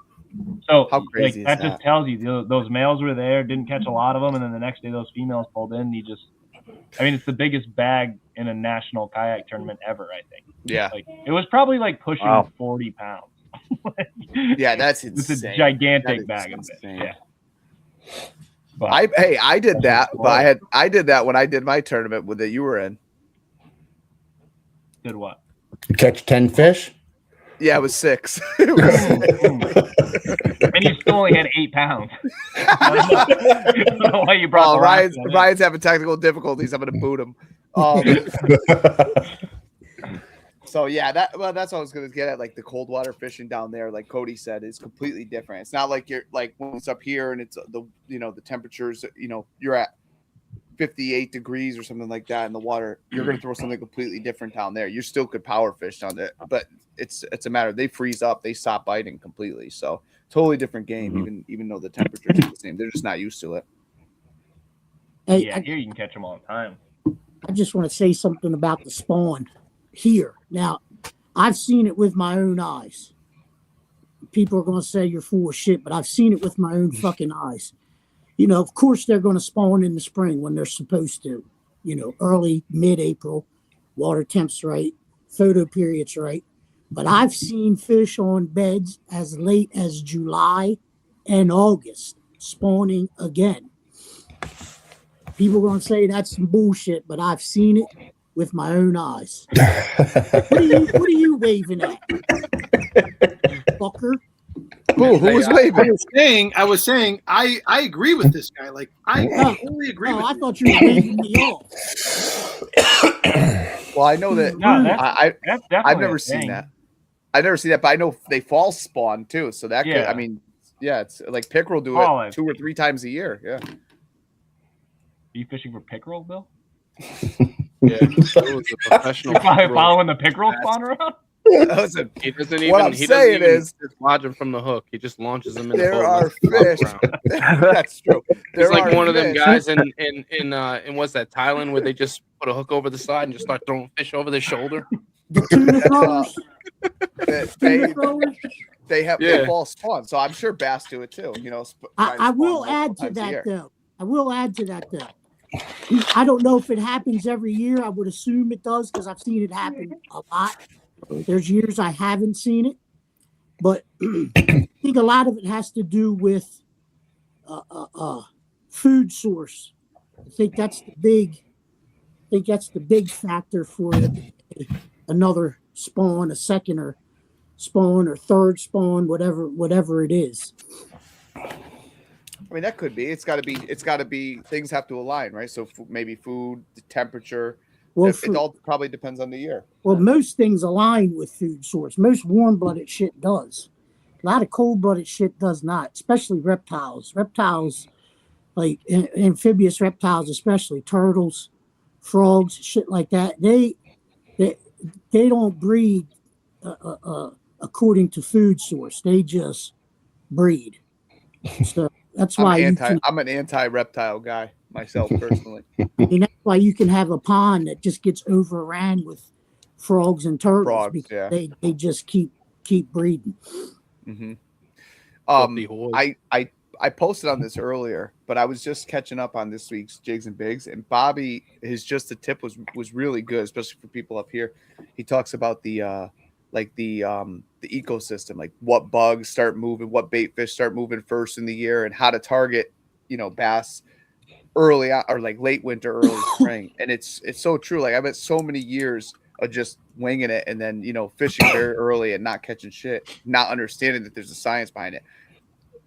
So how crazy like, is that just tells you those males were there, didn't catch a lot of them, and then the next day those females pulled in. It's the biggest bag in a national kayak tournament ever, I think. Yeah, like it was probably like pushing 40 pounds. Yeah, that's insane. It's a gigantic bag of it. Yeah. But, I did that, but I did that when I did my tournament that you were in. Did what? You catch 10 fish? Yeah, it was 6. And you still only had 8 pounds. I don't know why you brought Ryan's having technical difficulties. I'm going to boot him. So yeah, that's what I was going to get at. Like the cold water fishing down there, like Cody said, is completely different. It's not like you're like when it's up here and it's the temperatures, you're at 58 degrees or something like that in the water. You're going to throw something completely different down there. You still could power fish down there, but it's a matter of they freeze up, they stop biting completely. So totally different game, even though the temperatures are the same. They're just not used to it. Hey, here you can catch them all the time. I just want to say something about the spawn here. Now, I've seen it with my own eyes. People are going to say you're full of shit, but I've seen it with my own fucking eyes. Of course they're going to spawn in the spring when they're supposed to. Early, mid-April, water temps right, photo periods right. But I've seen fish on beds as late as July and August spawning again. People are going to say that's some bullshit, but I've seen it with my own eyes. What are you waving at? Fucker. Who was waving? I was saying I agree with this guy. Like I totally agree with I thought you were waving me off. Well, I know that I've never seen that. I've never seen that, but I know they fall spawn too. So that could, it's like pickerel do it 2 or 3 times a year. Yeah. Are you fishing for pickerel, Bill? Yeah, it was a professional. You're following the pickerel spawn around? Listen, he doesn't even. What I'm saying is, just lodge them from the hook. He just launches them in there the boat. Are fish. That's true. It's like one of them guys in what's that, Thailand, where they just put a hook over the side and just start throwing fish over their shoulder. They fall spawn, so I'm sure bass do it too. I will add to that though. I don't know if it happens every year. I would assume it does because I've seen it happen a lot. There's years I haven't seen it, but I think a lot of it has to do with food source. I think that's the big factor for another spawn, a second or spawn or third spawn, whatever it is. I mean, that could be. It's got to be. Things have to align, right? So maybe food, the temperature. Well, it all probably depends on the year. Well, most things align with food source. Most warm-blooded shit does. A lot of cold-blooded shit does not, especially reptiles. Reptiles, like amphibious reptiles, especially turtles, frogs, shit like that. They don't breed according to food source. They just breed. So that's why I'm an anti-reptile guy myself personally. And that's why you can have a pond that just gets overran with frogs and turtles because they just keep breeding. Mm-hmm. I posted on this earlier, but I was just catching up on this week's Jigs and Bigs, and Bobby, his just the tip was really good, especially for people up here. He talks about the ecosystem, like what bugs start moving, what bait fish start moving first in the year, and how to target, bass early or like late winter, early spring. And it's so true. Like I've had so many years of just winging it and then, fishing very early and not catching shit, not understanding that there's a science behind it.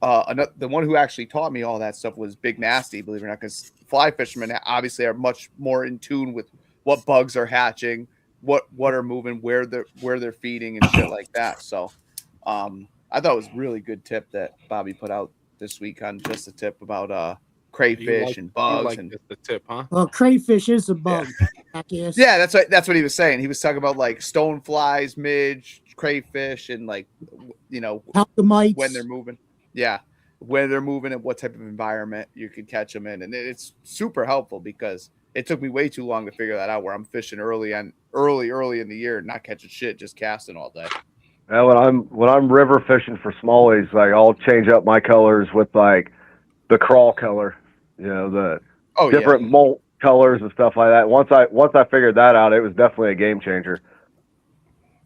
The one who actually taught me all that stuff was Big Nasty, believe it or not, because fly fishermen obviously are much more in tune with what bugs are hatching, what are moving, where they're feeding and shit like that. So I thought it was a really good tip that Bobby put out this week on just a tip about crayfish and bugs. And the tip, huh? Well, crayfish is a bug, I guess. Yeah, that's what he was saying. He was talking about like stoneflies, midge, crayfish, and like Alchemites. When they're moving. Yeah, when they're moving and what type of environment you can catch them in, and it's super helpful because it took me way too long to figure that out. Where I'm fishing early in the year, not catching shit, just casting all day. When I'm river fishing for smallies, like I'll change up my colors with like the crawl color, the different molt colors and stuff like that. Once I figured that out, it was definitely a game changer.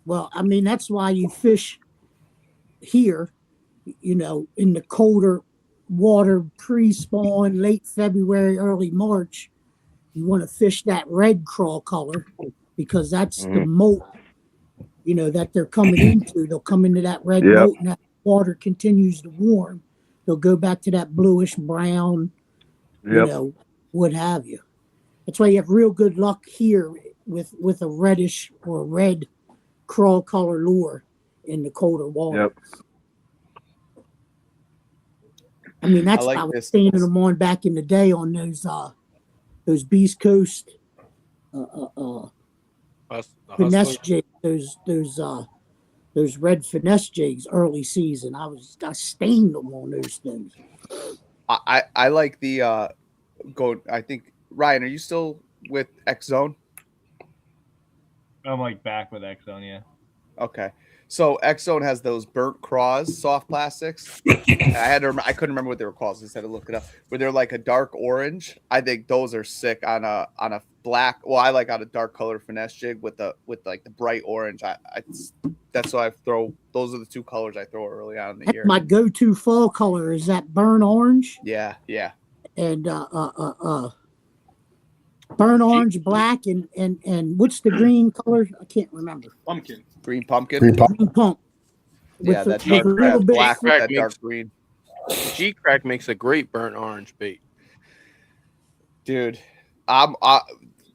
Well, I mean that's why you fish here, in the colder water, pre-spawn, late February, early March. You want to fish that red crawl color because that's the molt, that they're coming into. They'll come into that red molt and that water continues to warm. They'll go back to that bluish brown, what have you. That's why you have real good luck here with a reddish or red crawl color lure in the colder water. Yep. I mean, that's how I was standing them on back in the day on those Beast Coast finesse jigs, those red finesse jigs early season. I stained them on those things. I like the I think Ryan, are you still with X Zone? I'm like back with X Zone, yeah. Okay. So X Zone has those burnt craws, soft plastics. I couldn't remember what they were called, so I just had to look it up. Where they're like a dark orange. I think those are sick on a black. Well, I like on a dark color finesse jig with like the bright orange. That's why I throw. Those are the two colors I throw early on in the year. My go-to fall color is that burnt orange. Yeah. And burnt orange, black, and what's the green color? I can't remember. Pumpkin. Green pumpkin. Green pump. Yeah, that dark black with that dark green. G-Crack makes a great burnt orange bait. Dude,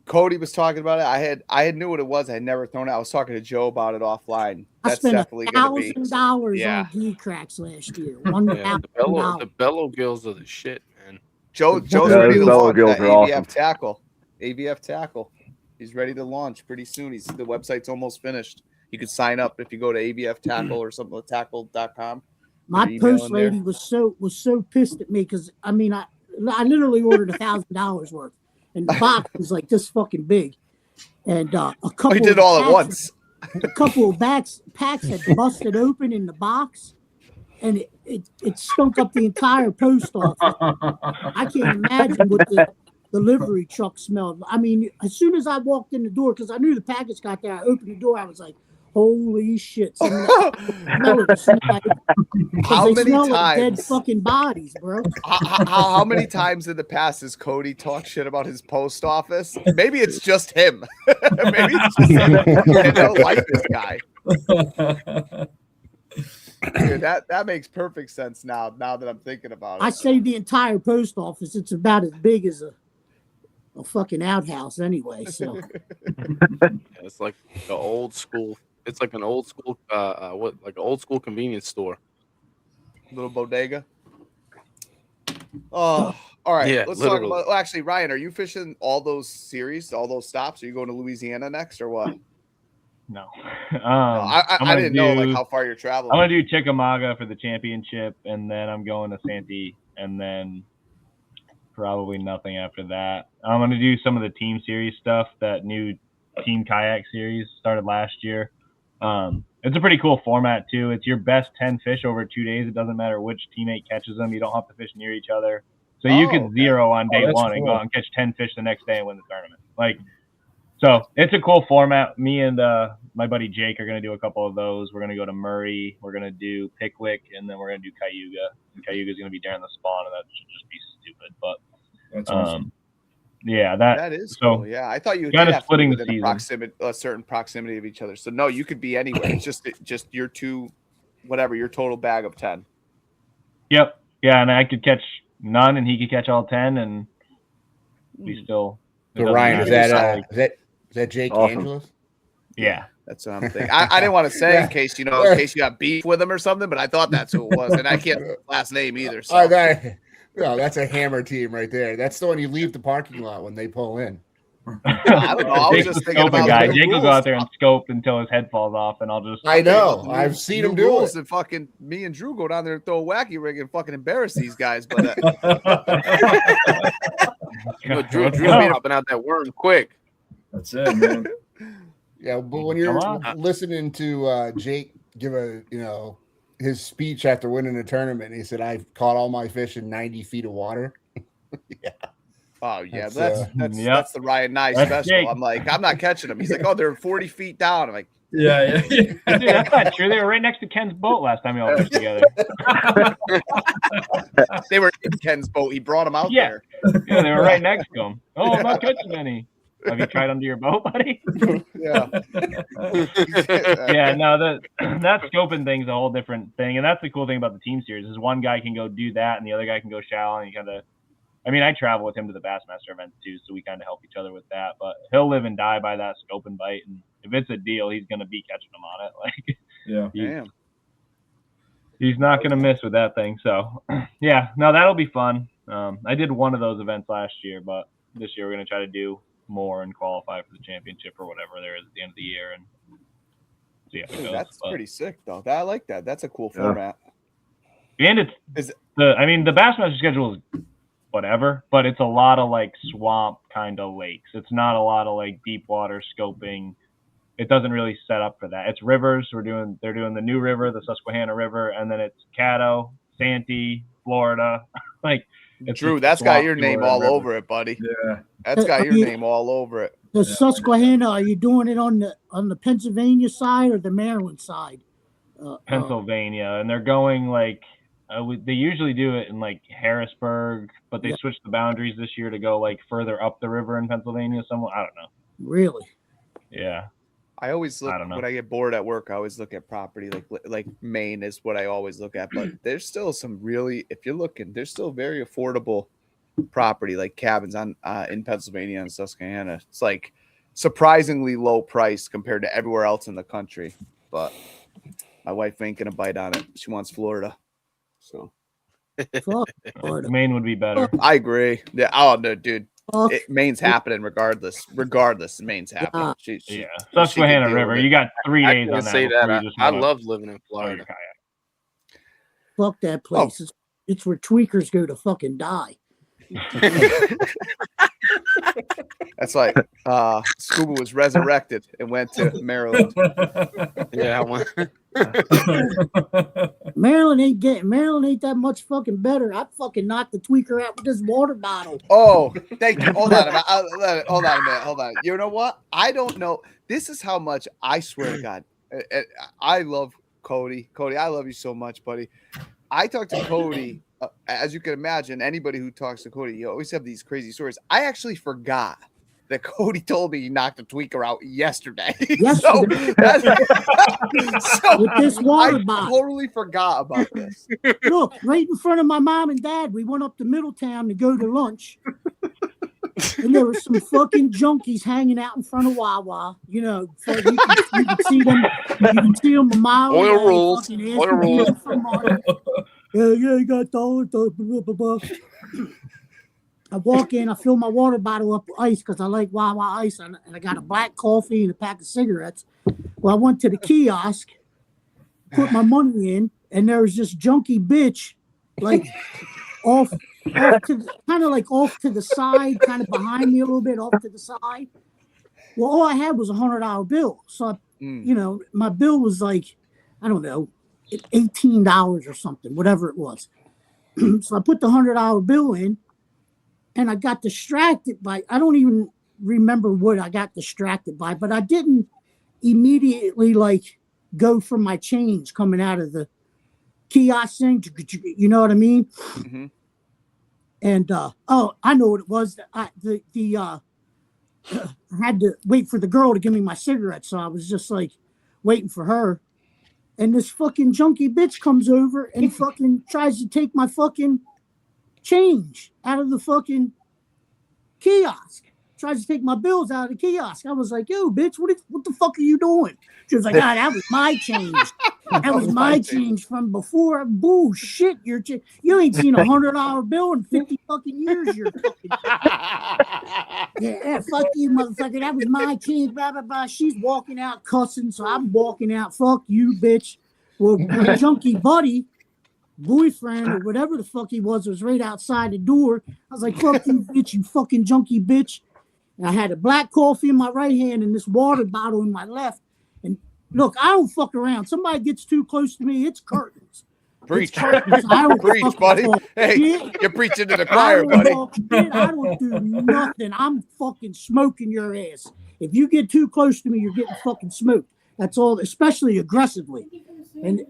Cody was talking about it. I had knew what it was. I had never thrown it. I was talking to Joe about it offline. That's definitely $1,000 on G-Cracks last year. The bellow gills are the shit, man. Joe's ready to launch that AVF tackle. AVF tackle. He's ready to launch pretty soon. The website's almost finished. You could sign up if you go to AVF tackle or something like tackle.com. My post lady was so pissed at me because I literally ordered $1,000 worth, and the box was like this fucking big, and a couple. We did all at once. A couple of packs had busted open in the box, and it stunk up the entire post office. I can't imagine what delivery truck smelled. I mean, as soon as I walked in the door, because I knew the package got there, I opened the door. I was like, "Holy shit!" Some of that smell of the snag. How They many smell like dead times? fucking bodies, bro. How many times in the past has Cody talked shit about his post office? Maybe it's just him. Maybe it's just him. They don't like this guy. Dude, that makes perfect sense now that I'm thinking about it. I say the entire post office. It's about as big as a fucking outhouse anyway. So It's like the old school. It's like an old school, like an old school convenience store. Little bodega. Oh, all right. Yeah, Let's literally. talk about. Well, actually, Ryan, are you fishing all those series, all those stops? Are you going to Louisiana next, or what? No. No, I didn't know like how far you're traveling. I'm gonna do Chickamauga for the championship, and then I'm going to Santee, and then probably nothing after that. I'm gonna do some of the team series stuff. That new team kayak series started last year. It's a pretty cool format too. It's your best 10 fish over 2 days. It doesn't matter which teammate catches them. You don't have to fish near each other. So you could zero on day one and go out and catch 10 fish the next day and win the tournament. Like, so it's a cool format. Me and my buddy Jake are going to do a couple of those. We're going to go to Murray. We're going to do Pickwick, and then we're going to do Cayuga. And Cayuga is going to be during the spawn, and that should just be stupid. But That's awesome. yeah, that is so cool. Yeah, I thought you kind did of have splitting to the be within season. a certain proximity of each other. So no, you could be anywhere. It's just your two, whatever your total bag of 10. Yep. Yeah, and I could catch none, and he could catch all 10, and we still. So Ryan, is that Jake Awesome. Angelos? Yeah. That's what I'm thinking. I didn't want to say in case you got beef with him or something, but I thought that's who it was, and I can't last name either. So. No, that's a hammer team right there. That's the one you leave the parking lot when they pull in. I don't know. I was Jake's just the thinking scoping about guy. the Jake will rules. go out there and scope until his head falls off, and I'll just. I know. I've seen him do it. And fucking me and Drew go down there and throw a wacky rig and fucking embarrass these guys. But Drew be hopping out that worm quick. That's it, man. Yeah, but when you're listening to Jake give his speech after winning a tournament, he said, "I've caught all my fish in 90 feet of water." Yeah. Oh yeah, That's that's the Ryan Nye special. Jake. I'm like, I'm not catching them. He's like, oh, they're 40 feet down. I'm like, Yeah. Dude, that's not true. They were right next to Ken's boat last time y'all fished together. they were in Ken's boat. He brought them out there. Yeah, they were right next to him. Oh, I'm not catching any. Have you tried under your boat, buddy? Yeah. Yeah, no, that scoping thing's a whole different thing. And that's the cool thing about the team series is one guy can go do that and the other guy can go shallow, and you kind of I travel with him to the Bassmaster events too, so we kind of help each other with that. But he'll live and die by that scope and bite, and if it's a deal, he's going to be catching them on it. Like, Yeah. he's not going to miss with that thing. So, yeah, no, that'll be fun. I did one of those events last year, but this year we're going to try to do more and qualify for the championship or whatever there is at the end of the year, and see how it goes. That's pretty sick, though. I like that. That's a cool format. And the Bassmaster schedule is whatever, but it's a lot of like swamp kind of lakes. It's not a lot of like deep water scoping. It doesn't really set up for that. It's rivers. They're doing the New River, the Susquehanna River, and then it's Caddo, Santee, Florida. Like, Drew, that's got your name all over it, buddy. Yeah. That's got your name all over it. The Susquehanna, are you doing it on the Pennsylvania side or the Maryland side? Pennsylvania, and they're going like they usually do it in like Harrisburg, but they switched the boundaries this year to go like further up the river in Pennsylvania. Somewhere, I don't know. Really? Yeah. I always look when I get bored at work. I always look at property like Maine is what I always look at. But there's still some really, if you're looking, there's still very affordable property like cabins on in Pennsylvania and Susquehanna. It's like surprisingly low price compared to everywhere else in the country. But my wife ain't gonna bite on it. She wants Florida. So Maine would be better. I agree. Yeah. Oh no, dude. Maine's happening regardless. Maine's happening. Susquehanna River. You got 3 days on that. Say that. I love living in Florida. Fuck that place. It's where tweakers go to fucking die. That's like Scuba was resurrected and went to Maryland. Yeah, I went. Maryland ain't that much fucking better. I fucking knocked the tweaker out with this water bottle. Oh, thank you. Hold on a minute. You know what? I don't know. This is how much I swear to God. I love Cody. Cody, I love you so much, buddy. I talked to Cody. As you can imagine, anybody who talks to Cody, you always have these crazy stories. I actually forgot that Cody told me he knocked a tweaker out yesterday. So with this water bottle. I totally forgot about this. Look, right in front of my mom and dad, we went up to Middletown to go to lunch. And there were some fucking junkies hanging out in front of Wawa. You know, so you can see them. You can see them a mile away. Oil rules. Yeah, you got dollars. I walk in, I fill my water bottle up with ice because I like Wawa ice, and I got a black coffee and a pack of cigarettes. Well, I went to the kiosk, put my money in, and there was this junkie bitch, like off to the side, kind of behind me a little bit, off to the side. Well, all I had was $100 bill, so my bill was like, I don't know, $18 or something, whatever it was. So I put the $100 bill in. And I got distracted by, I don't even remember what I got distracted by, but I didn't immediately go for my change coming out of the kiosk thing. You know what I mean? Mm-hmm. And, I know what it was. I had to wait for the girl to give me my cigarette. So I was just waiting for her. And this fucking junkie bitch comes over and fucking tries to take my fucking change out of the fucking kiosk. Tries to take my bills out of the kiosk. I was like, yo, bitch, what the fuck are you doing? She was like, that was my change. That was my change from before. Bullshit. You ain't seen $100 bill in 50 fucking years. You're fucking yeah, fuck you, motherfucker. That was my change, blah, blah, blah. She's walking out cussing, so I'm walking out, fuck you, bitch. Well, my junkie buddy, boyfriend or whatever the fuck he was right outside the door. I was like, fuck you, bitch, you fucking junkie bitch. And I had a black coffee in my right hand and this water bottle in my left. And look, I don't fuck around. Somebody gets too close to me, it's curtains. Preach. It's curtains. I don't Preach, buddy. Hey, you're preaching to the choir, buddy. I don't do nothing. I'm fucking smoking your ass. If you get too close to me, you're getting fucking smoked. That's all, especially aggressively. And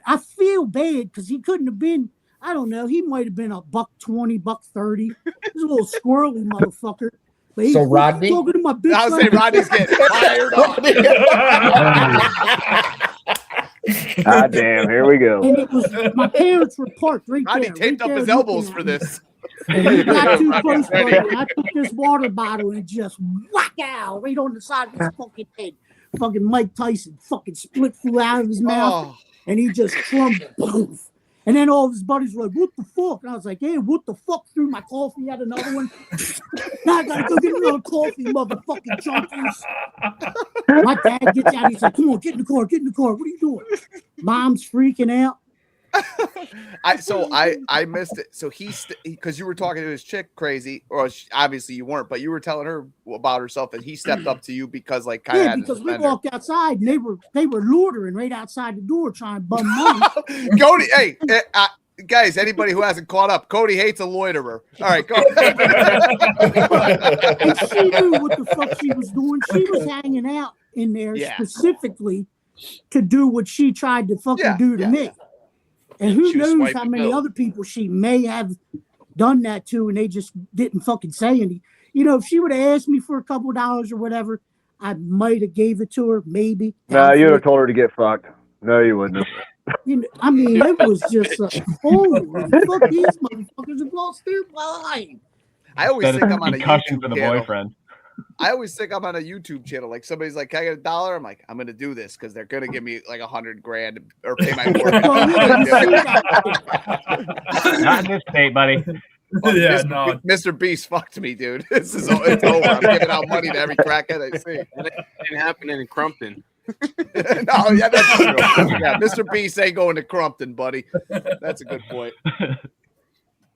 I feel bad because he couldn't have been, I don't know, he might have been $120, $130. He's a little squirrely motherfucker. But so Rodney? Talking to my bitch. I'll say Rodney's getting fired up. God damn, here we go. And it was, my parents were parked right Rodney there. taped right up his there elbows for this. And he got too close, buddy. And I took this water bottle and just whack out right on the side of his fucking head. Fucking Mike Tyson fucking split flew out of his mouth. And he just crumbled. Poof. And then all of his buddies were like, what the fuck? And I was like, hey, what the fuck? Threw my coffee, had another one. Now I gotta go get another coffee, motherfucking junkies. My dad gets out, he's like, come on, get in the car. What are you doing? Mom's freaking out. I missed it. So because you were talking to his chick crazy, or obviously you weren't, but you were telling her about herself, and he stepped up to you because because we walked outside and they were loitering right outside the door trying to bum money. Cody, hey, guys, anybody who hasn't caught up, Cody hates a loiterer. All right, go. And she knew what the fuck she was doing. She was hanging out in there specifically to do what she tried to fucking do to me. And who knows how many other people she may have done that to, and they just didn't fucking say anything. You know, if she would have asked me for a couple $, or whatever, I might have gave it to her, maybe. No, you would have told her to get fucked. No, you wouldn't have. You know, I mean, it was just holy fuck, these motherfuckers have lost their mind. I always think I'm on a YouTube for the channel. boyfriend. I always think I'm on a YouTube channel. Like somebody's like, "Can I get $1?" I'm like, "I'm gonna do this because they're gonna give me like $100,000 or pay my mortgage." Not in this state, buddy. Mr. Beast fucked me, dude. It's over. I'm giving out money to every crackhead I see. It didn't happen in Crumpton. No, yeah, that's true. Yeah, Mr. Beast ain't going to Crumpton, buddy. That's a good point.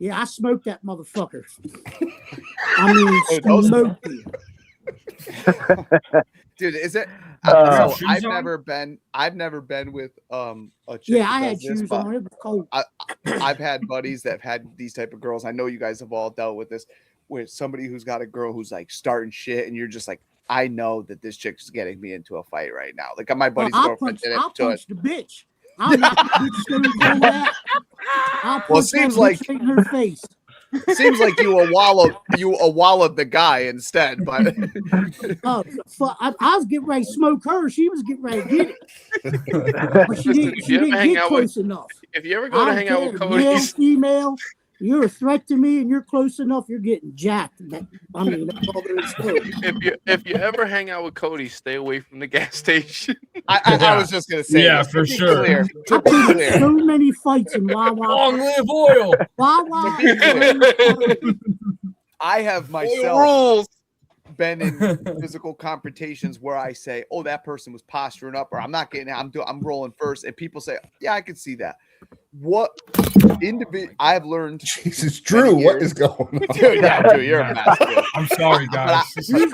Yeah, I smoked that motherfucker. I mean, smoked him. Dude, is it? Uh, So I've never been with a chick. Yeah, I that had does this, shoes but on. It was cold. I've had buddies that have had these type of girls. I know you guys have all dealt with this, with somebody who's got a girl who's like starting shit, and you're just like, I know that this chick's getting me into a fight right now. Like my buddy's girlfriend did it. I'll punch the bitch. I'll knock the bitch stone cold out. I'll punch Well, it seems like in her face. seems like you wallowed the guy instead, but I was getting ready to smoke her. She was getting ready to get it, but she didn't get close enough. If you ever go to hang out with Cody, male, female, you're a threat to me, and you're close enough, you're getting jacked. I mean, that's all there is to it. if you ever hang out with Cody, stay away from the gas station. I was just gonna say, yeah, for sure. To be clear. So many fights in Wawa. Long live oil. Wawa. I have myself been in physical confrontations where I say, "Oh, that person was posturing up," or "I'm not getting it. I'm rolling first," and people say, "Yeah, I can see that." What individual I've learned? Jesus, Drew, what is going on? Dude, yeah, Drew, you're a mess. Dude. I'm sorry, guys.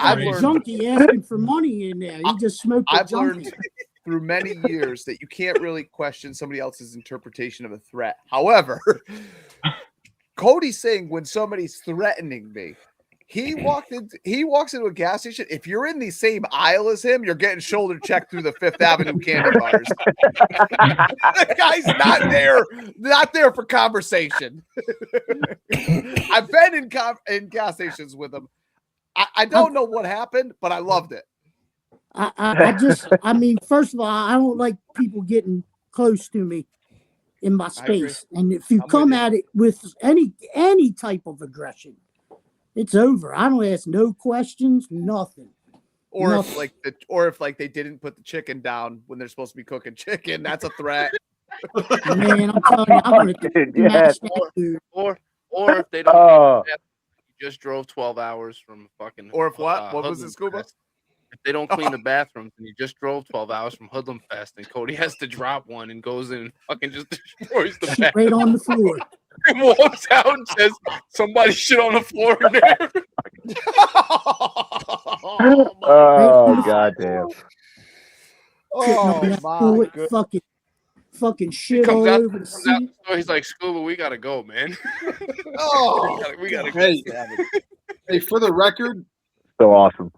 I've learned junkie asking for money in there. He just smoked. I've learned through many years that you can't really question somebody else's interpretation of a threat. However, Cody's saying when somebody's threatening me, he walks into a gas station. If you're in the same aisle as him, you're getting shoulder checked through the Fifth Avenue candy bars. The guy's not there for conversation. I've been in gas stations with him. I don't know what happened, but I loved it. I mean, first of all, I don't like people getting close to me in my space. And if you come at it with any type of aggression, it's over. I don't ask no questions, nothing. Or if they didn't put the chicken down when they're supposed to be cooking chicken, that's a threat. Man, I'm telling you, I'm gonna smash that dude. Or if they don't, you just drove 12 hours from fucking. Or if what was it, Scuba? If they don't clean the bathrooms and you just drove 12 hours from Hoodlum Fest and Cody has to drop one and goes in and fucking just destroys the bathroom. Right on the floor. He walks out and says, somebody shit on the floor in there. Oh, goddamn. Oh, my God. Fucking shit all over the seat. So he's like, Scuba, we got to go, man. we got to go. Hey, for the record. So awesome.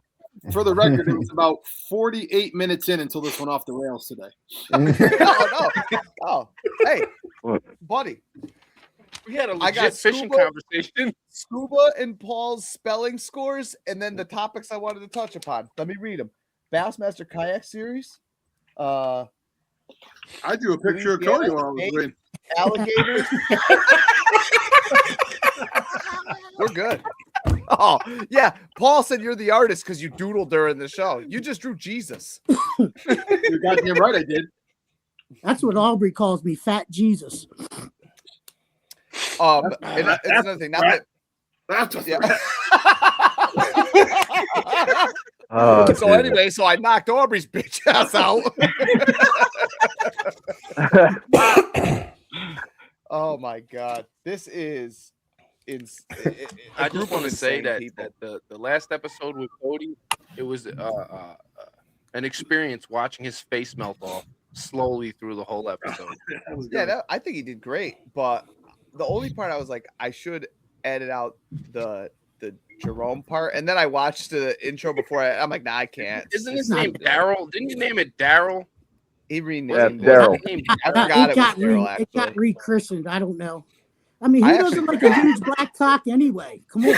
For the record, it was about 48 minutes in until this went off the rails today. Oh, hey, buddy. We had a legit fishing conversation. Scuba and Paul's spelling scores, and then the topics I wanted to touch upon. Let me read them. Bassmaster kayak series. I drew a picture of Cody while I was reading. Alligators. We're good. Oh, yeah. Paul said you're the artist because you doodled during the show. You just drew Jesus. You're goddamn right, I did. That's what Aubrey calls me, Fat Jesus. And that's another thing. So anyway, so I knocked Aubrey's bitch ass out. Oh my God, this is. I just want to say that the last episode with Cody, it was an experience watching his face melt off slowly through the whole episode. I think he did great, but the only part I was like, I should edit out the Jerome part, and then I watched the intro before. I'm like, nah, I can't. Isn't his name Daryl? Didn't you name it Daryl? He renamed Daryl. I forgot it was Daryl. Actually, it got rechristened. I don't know. I mean, he doesn't like a huge black cock anyway. Come on.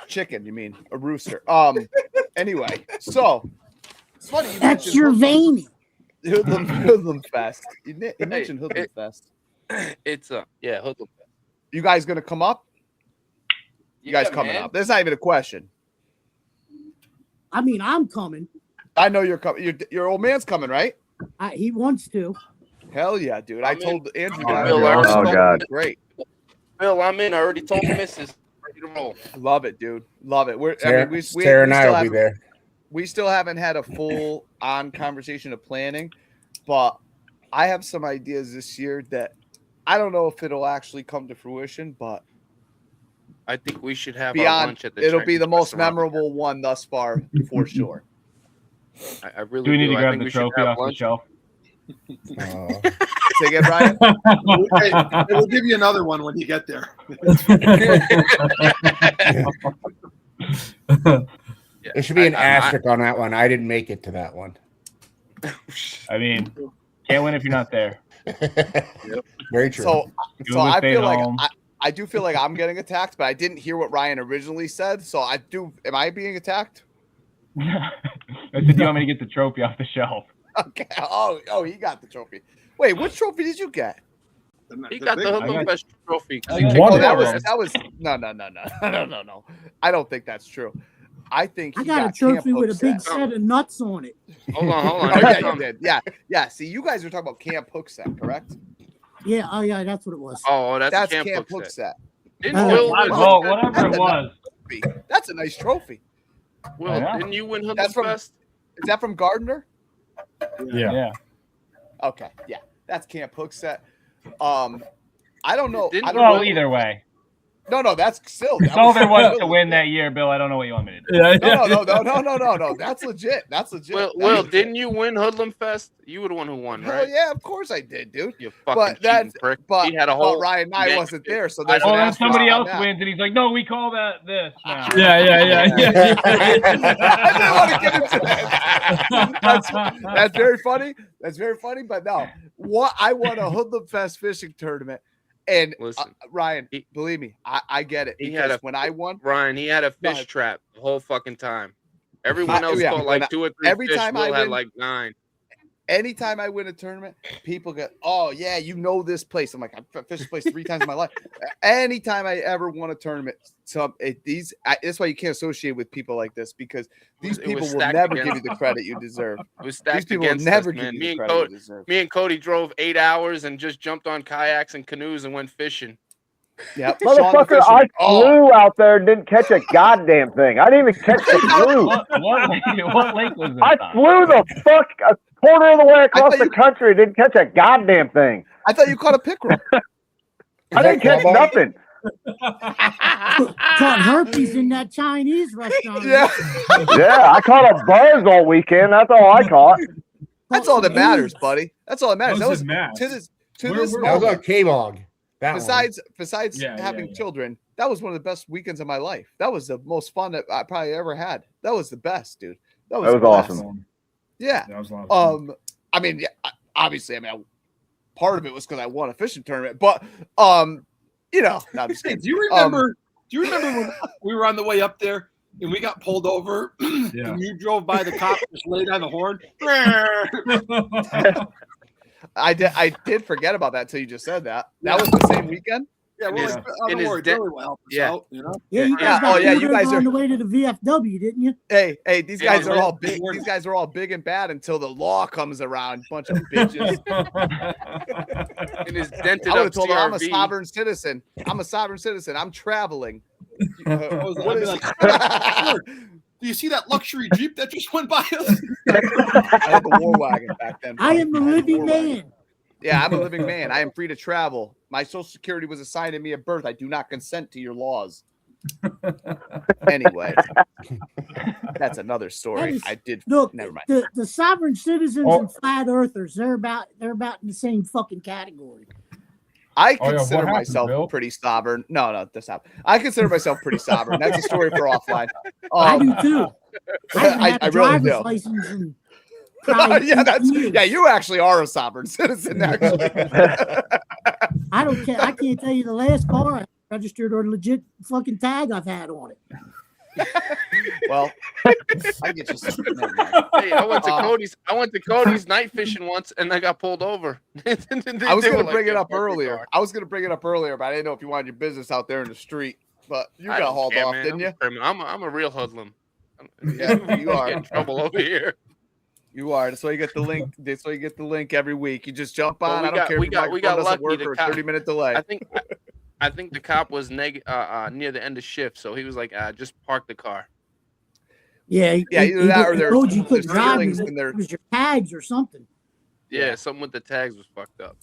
Chicken, you mean a rooster? Anyway, so it's funny. That's your veiny. Hoodlum Fest. You mentioned Hoodlum Fest. It's Hoodlum Fest. You guys gonna come up? You guys coming up? That's not even a question. I mean, I'm coming. I know you're coming. Your old man's coming, right? He wants to. Hell yeah, dude! I told Andrew. Oh God, great. Bill, I'm in. I already told the missus. Ready to roll. Love it, dude. Love it. Sarah and I will be there. We still haven't had a full-on conversation of planning, but I have some ideas this year that I don't know if it'll actually come to fruition, but I think we should have our beyond, lunch at the it'll be Chinese the most restaurant. memorable one thus far for sure. I really Do we need to I grab think the we should trophy have off the lunch. shelf? Say again, Ryan. We'll give you another one when you get there. There should be an asterisk on that one. I didn't make it to that one. I mean, can't win if you're not there. Very true. So Scuba I stayed feel like home. I do feel like I'm getting attacked, but I didn't hear what Ryan originally said. So I do. Am I being attacked? I said, do you want me to get the trophy off the shelf? Okay. Oh, he got the trophy. Wait, which trophy did you get? He got the Hoodlum Fest trophy. 'cause I he got kicked one Oh, of our them. that was no. I don't think that's true. I think I he got a Camp trophy with a Hook big set. set of nuts on it. Hold on. Oh Here yeah, it you comes. did. Yeah. See, you guys are talking about Camp Hook set, correct? Yeah, oh yeah, that's what it was. Oh, that's That's a Camp Hook Hook set. set. Didn't Oh, Will wow. win? Well, whatever it was. That's a nice trophy. Will, Yeah. didn't you win Hoodlum That's from- Fest? Is that from Gardner? Yeah. Okay, yeah, that's Camp Hook set. I don't know. Didn't- I don't Well, know. either way. No, that's still. That's all there was to win that year, Bill. I don't know what you want me to do. No. That's legit. That's legit. Will, That's Will, legit. didn't you win Hoodlum Fest? You were the one who won, Hell right? yeah, of course I did, dude. You But fucking cheating that's prick. but, He had a whole. Ryan and I gang wasn't shit. there, so I there's Oh, an then asterisk somebody on else that. wins, and he's like, "No, we call that this." Now. Yeah. I didn't want to get into that. That's very funny. That's very funny. But no, I won a Hoodlum Fest fishing tournament, and Listen, Ryan, believe me, I get it. he Because had when I won, Ryan, he had a No, fish trap the whole fucking time. Everyone else yeah, caught when like 2 or 3 every fish. time Will I had win- like 9. anytime I win a tournament, people go, "Oh yeah, you know this place." I'm like, I've fished this place 3 times in my life. Anytime I ever won a tournament, that's why you can't associate with people like this, because these It was people will stacked never against give you the credit you deserve. It was These stacked people will against never us, give man. you Me the and credit Cody, you deserve. me and Cody drove 8 hours and just jumped on kayaks and canoes and went fishing. Yeah, Motherfucker, I flew out there and didn't catch a goddamn thing. I didn't even catch the flew. What lake was this I on? flew the fuck a quarter of the way across thought the you- country and didn't catch a goddamn thing. I thought you caught a pickerel. I didn't catch nothing. Caught herpes in that Chinese restaurant. Yeah, Yeah, I caught a buzz all weekend. That's all I caught. that's all that matters, buddy. That's all that matters. How's That was it matter? to this Where- this where- That was moment. on K-Log. Besides Yeah, having yeah. children, that was one of the best weekends of my life. That was the most fun that I probably ever had. That was the best, dude. That was That was the best. awesome. Yeah. That was a lot of fun. I mean, yeah, obviously, part of it was because I won a fishing tournament, but you know, no, I'm just Hey, kidding. do you remember when we were on the way up there and we got pulled over Yeah. and you drove by the cop, just laid on the horn? I did forget about that until you just said that. That was the same weekend. Yeah, we're his- like, oh, in don't his worry, de- Billy will help us Yeah. out, you know? Yeah, you Yeah, guys got oh, yeah, you pulled guys over are- on the way to the VFW, didn't you? Hey, these Yeah, guys are all big. These guys are all big and bad until the law comes around. Bunch of bitches. In his dented I would have up told them I'm a CRV. sovereign citizen. I'm a sovereign citizen. I'm traveling. I What was is like, it? do you see that luxury Jeep that just went by us? I had the war wagon back then. I am a had the living war wagon. man. Yeah, I'm a living man. I am free to travel. My social security was assigned to me at birth. I do not consent to your laws. Anyway, that's another story. That is- I did. Look, Never mind. the sovereign citizens Oh. and flat earthers, they're about in the same fucking category. I Oh, yeah, consider what happened, myself Bill? pretty sovereign. No, that's not. I consider myself pretty sovereign. That's a story for offline. I do too. I haven't had I a really driver's do. license in probably yeah, 8 years. yeah. You actually are a sovereign citizen. Actually, I don't care. I can't tell you the last car I registered or legit fucking tag I've had on it. well, I get you. Some, never mind. Hey, I went to Cody's night fishing once, and I got pulled over. I was going to bring it up earlier. but I didn't know if you wanted your business out there in the street. But you got hauled off, didn't you? I'm a real hoodlum. Yeah, you are. Get in trouble over here. You are. That's why you get the link. That's why you get the link every week. You just jump on. Well, I don't care if your we microphone got doesn't lucky. work The or a cop- 30-minute delay. I think the cop was near the end of shift, so he was like, just park the car. Yeah, either that or they're- told you couldn't there's drive. feelings It in their- was your tags or something. Yeah, something with the tags was fucked up.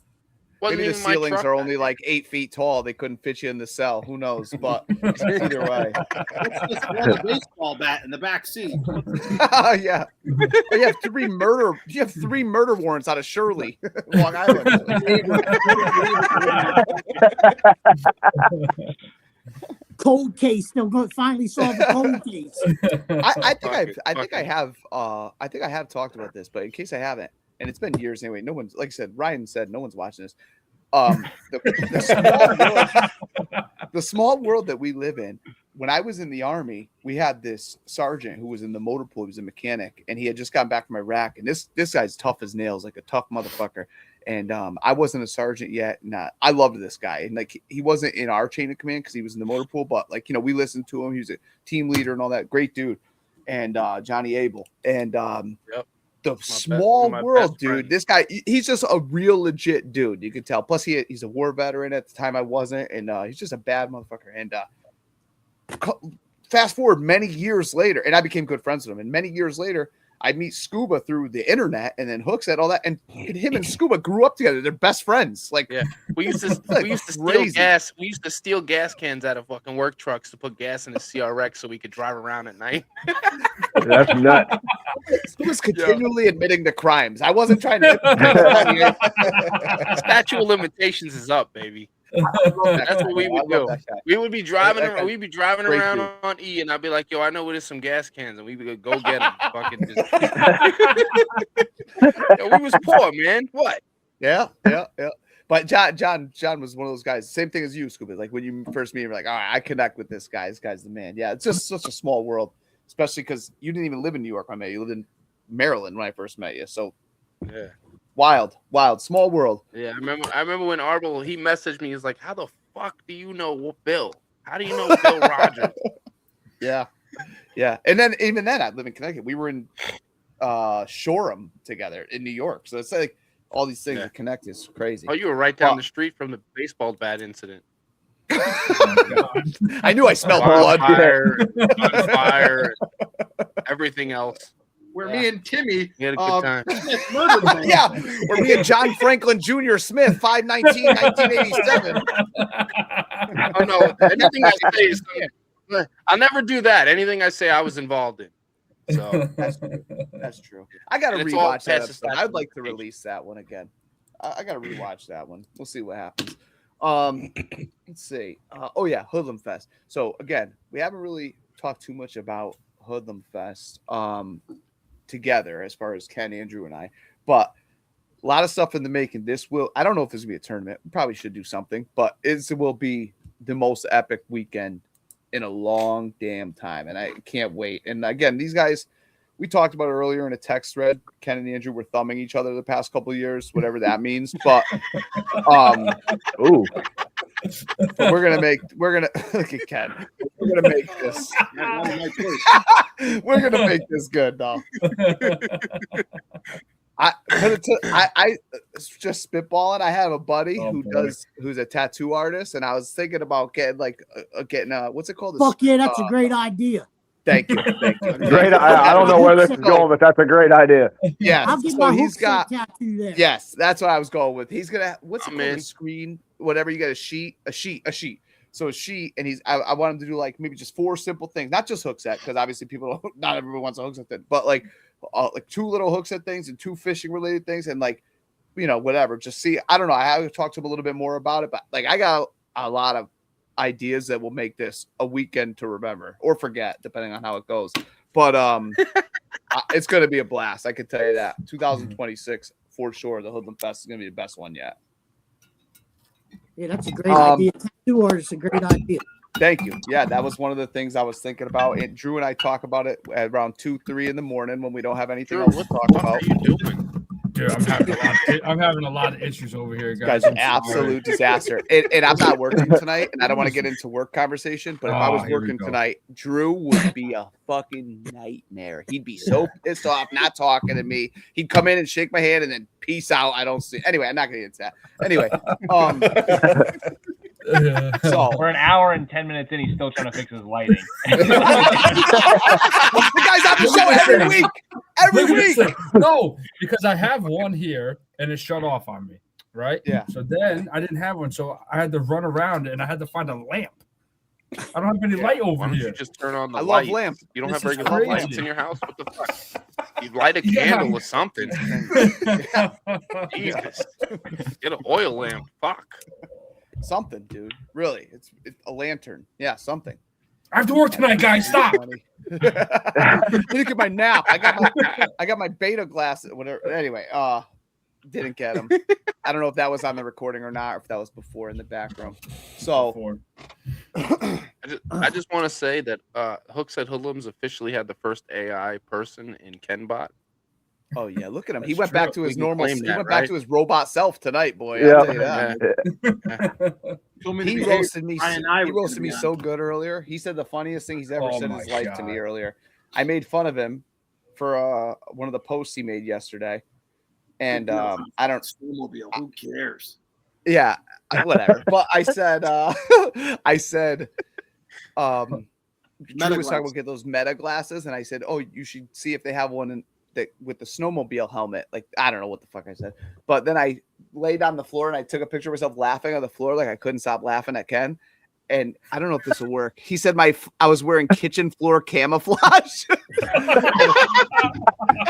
Wasn't Maybe the even my ceilings truck are back only then. like 8 feet tall. They couldn't fit you in the cell. Who knows? But either way. Let's throw the baseball bat in the back seat. Yeah. Oh, you have 3 murder. You have 3 murder warrants out of Shirley, Long Island. Cold case. They'll go finally solve the cold case. I think I have talked about this, but in case I haven't, and it's been years anyway. No one's, like I said, Ryan said, no one's watching this. The small world that we live in. When I was in the Army, we had this sergeant who was in the motor pool. He was a mechanic, and he had just gotten back from Iraq. And this guy's tough as nails, like a tough motherfucker. And I wasn't a sergeant yet. And I loved this guy. And like he wasn't in our chain of command because he was in the motor pool, but like, you know, we listened to him. He was a team leader and all that. Great dude. And Johnny Abel. And the small world, dude. This guy, he's just a real legit dude. You can tell. Plus, he's a war veteran. At the time, I wasn't, and he's just a bad motherfucker. And fast forward many years later, and I became good friends with him. And many years later, I meet Scuba through the internet, and then Hooks at all that. And him and Scuba grew up together. They're best friends. Like, yeah, we used to steal gas. We used to steal gas cans out of fucking work trucks to put gas in the CRX so we could drive around at night. That's nuts. He was continually admitting to crimes. I wasn't trying to. Statute of limitations is up, baby. That's what we would do. We would be driving around. We'd be driving around on E, and I'd be like, "Yo, I know where there's some gas cans," and we would go get them. Fucking just... Yo, we was poor, man. What? Yeah. But John was one of those guys. Same thing as you, Scuba. Like when you first meet him, you're like, all right, I connect with this guy. This guy's the man. Yeah, it's just such a small world, especially because you didn't even live in New York when I met you. You lived in Maryland when I first met you. So yeah. Wild, small world. Yeah, I remember when Arbel, he messaged me. He's like, "How the fuck do you know Bill? How do you know Bill Rogers?" Yeah. And then even then, I live in Connecticut. We were in Shoreham together in New York. So it's like all these things that connect. It's crazy. Oh, you were right down the street from the baseball bat incident. I knew I smelled blood. Fire, everything else. Where me and Timmy had a good time. Yeah, where me and John Franklin Jr. Smith, 5/19/1987. Oh no! Anything I say is, I'll never do that. Anything I say, I was involved in. So that's true. I gotta rewatch that episode. I'd like to release that one again. I gotta rewatch that one. We'll see what happens. Let's see. Hoodlum Fest. So again, we haven't really talked too much about Hoodlum Fest. Together as far as Ken, Andrew, and I, but a lot of stuff in the making. I don't know if this will be a tournament. We probably should do something, but it will be the most epic weekend in a long damn time, and I can't wait. And again, these guys, we talked about it earlier in a text thread. Ken and Andrew were thumbing each other the past couple of years, whatever that means. But but we're gonna look at Ken. We're gonna make this. We're gonna make this good, dog. I just spitballing. I have a buddy who's a tattoo artist, and I was thinking about getting what's it called? Fuck yeah, that's a great idea. Thank you. Great. I don't know where this is going, but that's a great idea. Yeah. I'll get my he's got tattoo there. Yes, that's what I was going with. He's gonna what's it called? A screen, whatever. You got a sheet. So a sheet, and I want him to do like maybe just 4 simple things, not just hook set, because obviously not everyone wants a hook set thing, but like 2 little hook set things and 2 fishing related things, and like whatever. Just see. I don't know. I have to talk to him a little bit more about it, but like I got a lot of ideas that will make this a weekend to remember or forget, depending on how it goes. But it's going to be a blast. I can tell you that. 2026 for sure. The Hoodlum Fest is going to be the best one yet. Yeah, that's a great idea. Tattoo artist, a great idea. Thank you. Yeah, that was one of the things I was thinking about. And Drew and I talk about it at around 2-3 in the morning when we don't have anything else to talk about. What are you doing? Dude, I'm having a lot of issues over here, guys. Guys, absolute disaster. And I'm not working tonight, and I don't want to get into work conversation, but if I was working tonight, Drew would be a fucking nightmare. He'd be so pissed off, not talking to me. He'd come in and shake my hand and then peace out. I don't see. Anyway, I'm not going to get into that. Anyway, so we're an hour and 10 minutes in. He's still trying to fix his lighting. The guy's on the show every week. Every week. No, because I have one here and it's shut off on me. right? Yeah. So then I didn't have one, so I had to run around and I had to find a lamp. I don't have any light Why over don't here. you just turn on the I love lights? lamps. You don't This have is regular crazy. lights in your house? What the fuck? You light a Yeah. candle or something. Jesus. Get an oil lamp. Fuck. Something, dude. Really, it's a lantern. Yeah, something. I have to work tonight, guys. Stop. Look at my nap. I got my beta glasses. Whatever. Anyway, didn't get them. I don't know if that was on the recording or not, or if that was before in the background. So I just want to say that Hooks at Hoodlums officially had the first AI person in KenBot. oh yeah, look at him. He That's went back true. to his We can normal. claim He that, went back right? to his robot self tonight, boy. Yeah. I'll tell you that. Told me to He behave. roasted me. Ryan and I He were roasted gonna me be on. so good earlier. He said the funniest thing he's ever Oh said in my his life to me God. earlier. I made fun of him for one of the posts he made yesterday, and I don't. Snowmobile. Who cares? Yeah, whatever. But I said, Drew was talking about get those meta glasses, and I said, oh, you should see if they have one in that with the snowmobile helmet. Like, I don't know what the fuck I said, but then I laid on the floor and I took a picture of myself laughing on the floor, like I couldn't stop laughing at Ken. And I don't know if this will work. He said I was wearing kitchen floor camouflage.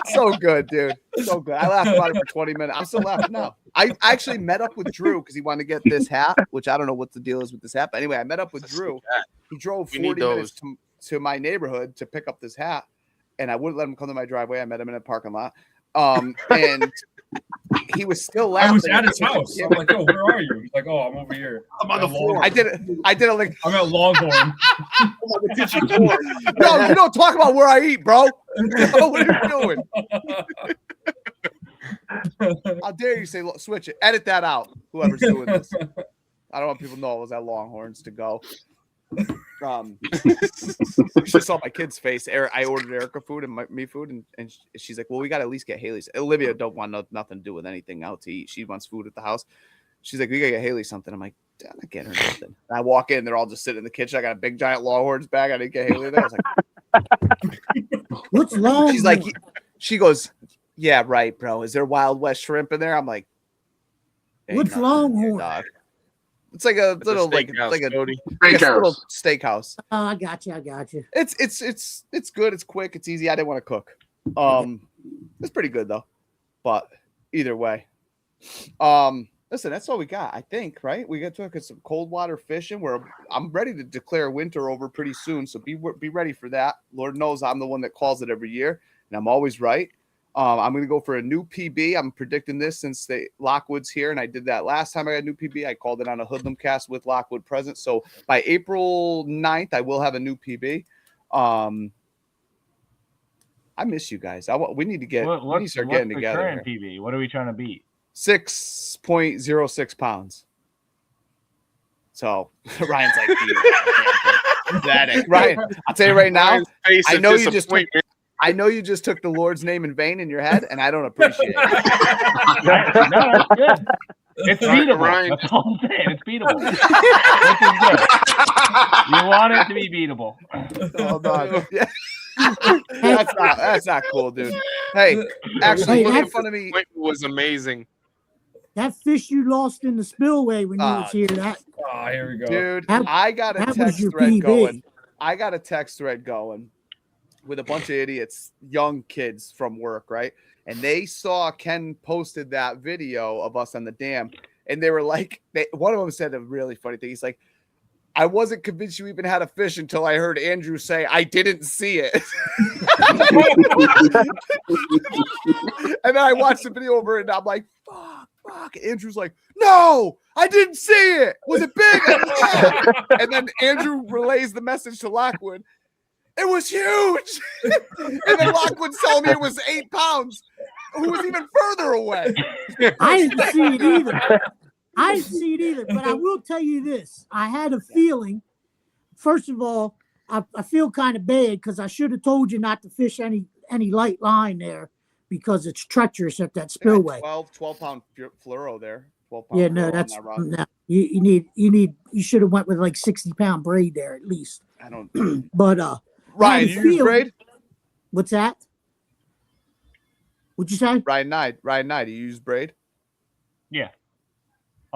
So good, dude. So good. I laughed about it for 20 minutes. I'm still laughing now. I actually met up with Drew because he wanted to get this hat, which I don't know what the deal is with this hat. But anyway, I met up with Drew. He drove We need 40 minutes to my neighborhood to pick up this hat. And I wouldn't let him come to my driveway. I met him in a parking lot. And he was still laughing. I was at his house. I'm like, yo, where are you? He's like, oh, I'm over here. I'm on the floor. I did it like I'm at Longhorn. I'm on the kitchen floor. no, you don't talk about where I eat, bro. What are you doing? How dare you say switch it? Edit that out. Whoever's doing this. I don't want people to know I was at Longhorns to go. She saw my kid's face. I ordered Erica food and me food, and she's like, "Well, we got to at least get Haley's." Olivia don't want nothing to do with anything out to eat. She wants food at the house. She's like, "We gotta get Haley something." I'm like, "I'm not getting her nothing." And I walk in, they're all just sitting in the kitchen. I got a big giant Longhorns bag. I didn't get Haley there. I was like, What's long? she's like, she goes, "Yeah, right, bro. Is there Wild West shrimp in there?" I'm like, "Ain't What's nothing, Longhorn? dog." It's like a little like a Cody. little steakhouse. Oh, I got you. It's good. It's quick. It's easy. I didn't want to cook. It's pretty good though. But either way, listen, that's all we got. I think, right? We got to look at some cold water fishing. I'm ready to declare winter over pretty soon. So be ready for that. Lord knows I'm the one that calls it every year, and I'm always right. I'm going to go for a new PB. I'm predicting this since Lachwood's here, and I did that last time I got a new PB. I called it on a Hoodlum cast with Lachwood present. So by April 9th, I will have a new PB. I miss you guys. We need to start getting together. Current PB? What are we trying to beat? 6.06 pounds. So Ryan's like, pathetic. Ryan, I'll tell you right now, I know you just took the Lord's name in vain in your head, and I don't appreciate it. No, that's good. It's beatable. Ryan. That's all I'm saying. It's beatable. Which is good. You want it to be beatable. Hold on. Yeah. That's not cool, dude. Hey, actually, making fun of me was amazing. That fish you lost in the spillway when you was here. That Here we go. dude. That- I got a that was text your thread PB. going. I got a text thread going with a bunch of idiots, young kids from work, right? And they saw Ken posted that video of us on the dam, and they were like, one of them said a really funny thing. He's like, I wasn't convinced you even had a fish until I heard Andrew say, I didn't see it. And then I watched the video over it, and I'm like, fuck. Andrew's like, no, I didn't see it. Was it big? And then Andrew relays the message to Lachwood. It was huge. And then Lachwood's telling me it was 8 pounds. Who was even further away? I didn't see it either. But I will tell you this. I had a feeling, first of all, I feel kind of bad because I should have told you not to fish any light line there because it's treacherous at that spillway. 12-pound fluoro there. 12-pound Yeah, no, fluoro that's on that rod. no. You should have went with like 60-pound braid there at least. I don't. But Ryan, you use braid? What's that? What'd you say? Ryan Knight, do you use braid? Yeah.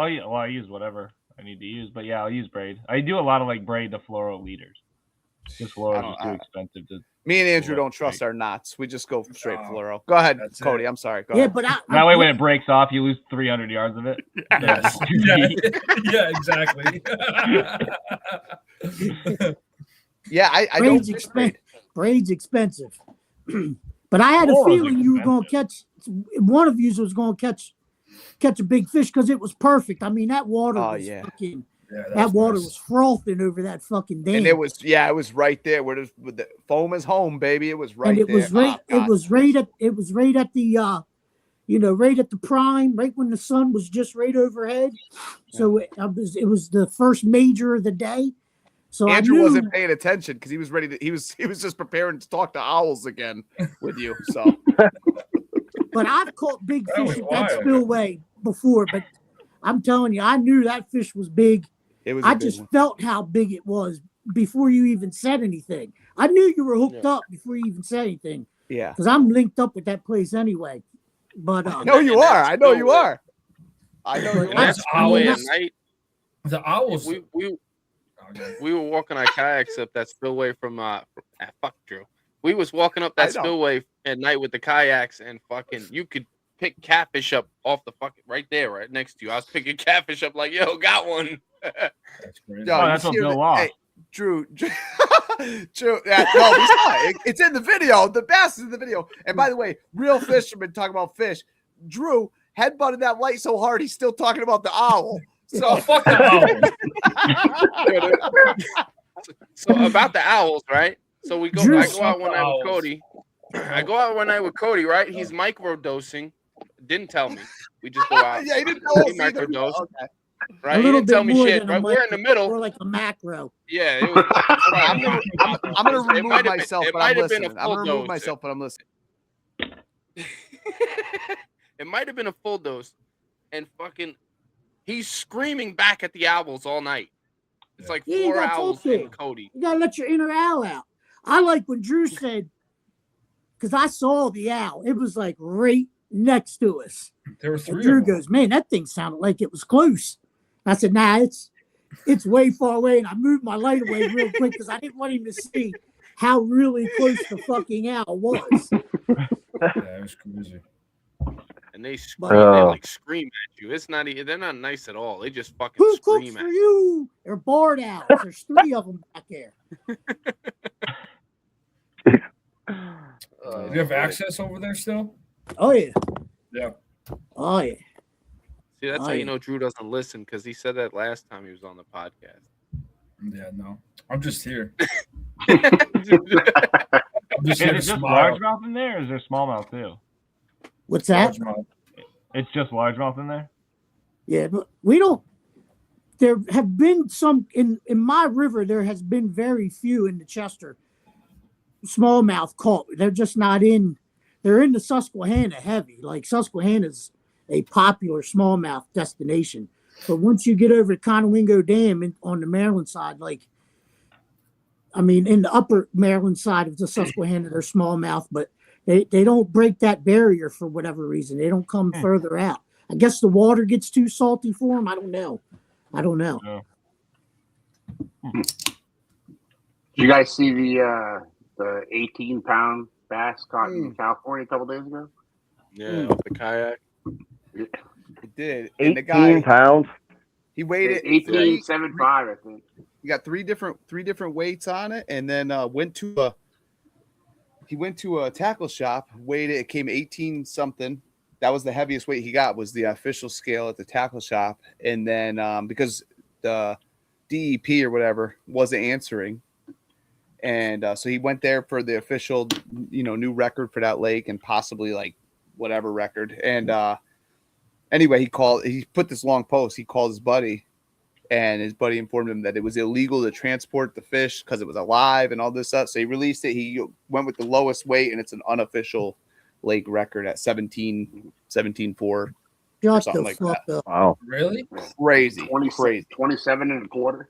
Oh yeah, well I use whatever I need to use, but yeah, I'll use braid. I do a lot of like braid to fluoro leaders. Because fluoro is too expensive to. Me and Andrew don't trust our knots. We just go straight fluoro. Go ahead, Cody. I'm sorry. Go ahead. But that way when it breaks off, you lose 300 yards of it. Yes. Yeah, exactly. Yeah, I don't. Braid's expensive. But I had a feeling you were going to catch, one of you was going to catch a big fish because it was perfect. I mean, that water was fucking, that water was frothing over that fucking dam. And it was right there where the foam is home, baby. It was right and there. It was right at the right at the prime, right when the sun was just right overhead. So it was the first major of the day. So Andrew wasn't paying attention because he was ready to. He was just preparing to talk to owls again with you. So, but I've caught big fish at that spillway before. But I'm telling you, I knew that fish was big. I just felt how big it was before you even said anything. I knew you were hooked up before you even said anything. Yeah, because I'm linked up with that place anyway. But I know you are. I know you are. I know you are. The owls. We were walking our kayaks up that spillway from fuck Drew. We was walking up that spillway at night with the kayaks, and fucking you could pick catfish up off the fucking right there, right next to you. I was picking catfish up like, yo, got one. That's crazy. That's what Bill lost. Hey, Drew. Yeah, no, it's in the video. The bass is in the video. And by the way, real fishermen talk about fish. Drew headbutted that light so hard he's still talking about the owl. So fuck the owl. So about the owls, right? So I go out one night with Cody. I go out one night with Cody, right? He's microdosing. Didn't tell me. We just go out. Yeah, he didn't tell us. Microdose. Okay. Right? He didn't tell me shit. Right? We're in the middle. Or like a macro. Yeah. It was, I'm gonna remove myself, but I'm listening. I'm gonna remove myself, but I'm listening. It might have been a full dose, and fucking. He's screaming back at the owls all night. It's like 4 owls and Cody. You gotta let your inner owl out. I like when Drew said, because I saw the owl. It was like right next to us. There were 3. And Drew goes, man, that thing sounded like it was close. I said, nah, it's way far away. And I moved my light away real quick because I didn't want him to see how really close the fucking owl was. Yeah, it was crazy. And they like scream at you. It's not. They're not nice at all. They just fucking Who scream cooks at for you. you? They're barred owls. There's 3 of them back there. Do you have access over there still? Oh yeah. Yeah. Oh yeah. See, that's how you know Drew doesn't listen, because he said that last time he was on the podcast. Yeah, no, I'm just here. Is it just largemouth in there, or is there smallmouth too? What's that? It's just largemouth in there? Yeah, but we don't. There have been some in my river. There has been very few in the Chester smallmouth caught. They're just not in. They're in the Susquehanna heavy. Like Susquehanna's a popular smallmouth destination. But once you get over to Conowingo Dam on the Maryland side, in the upper Maryland side of the Susquehanna, they're smallmouth, but they don't break that barrier for whatever reason. They don't come further out. I guess the water gets too salty for them. I don't know. No. Did you guys see the 18-pound bass caught in California a couple days ago? Yeah, with the kayak. It did. 18 pounds. He weighed it 18.75, I think. He got three different weights on it, and then went to a tackle shop, weighed it. It came 18 something. That was the heaviest weight he got, was the official scale at the tackle shop. And then because the DEP or whatever wasn't answering, and so he went there for the official, new record for that lake and possibly like whatever record. And anyway, he put this long post. He called his buddy, and his buddy informed him that it was illegal to transport the fish because it was alive and all this stuff. So he released it. He went with the lowest weight, and it's an unofficial lake record at 17.4 or something like that. Up. Wow. Really? Crazy. 27 and a quarter.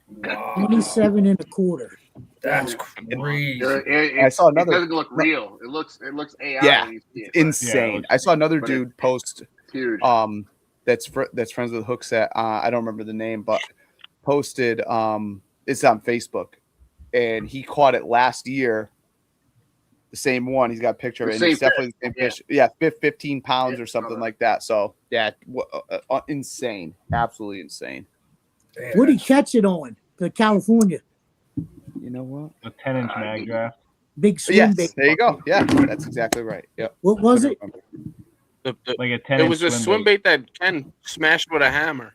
Wow. 27 and a quarter. That's crazy. I saw another. It doesn't look real. It looks AI. Yeah, when you see it, insane. Yeah, I saw another but dude post. Huge. that's friends with Hooks at I don't remember the name, but posted it's on Facebook, and he caught it last year. The same one. He's got a picture of it. And it's definitely the same fish. Yeah, 15 pounds or something like that. So yeah, insane, absolutely insane. What did he catch it on? The California. You know what? A 10-inch mag draft. Big swim Yes, bait. there you go. Yeah, that's exactly right. Yep. What was it? Like a 10. It was a swim bait that Ken smashed with a hammer.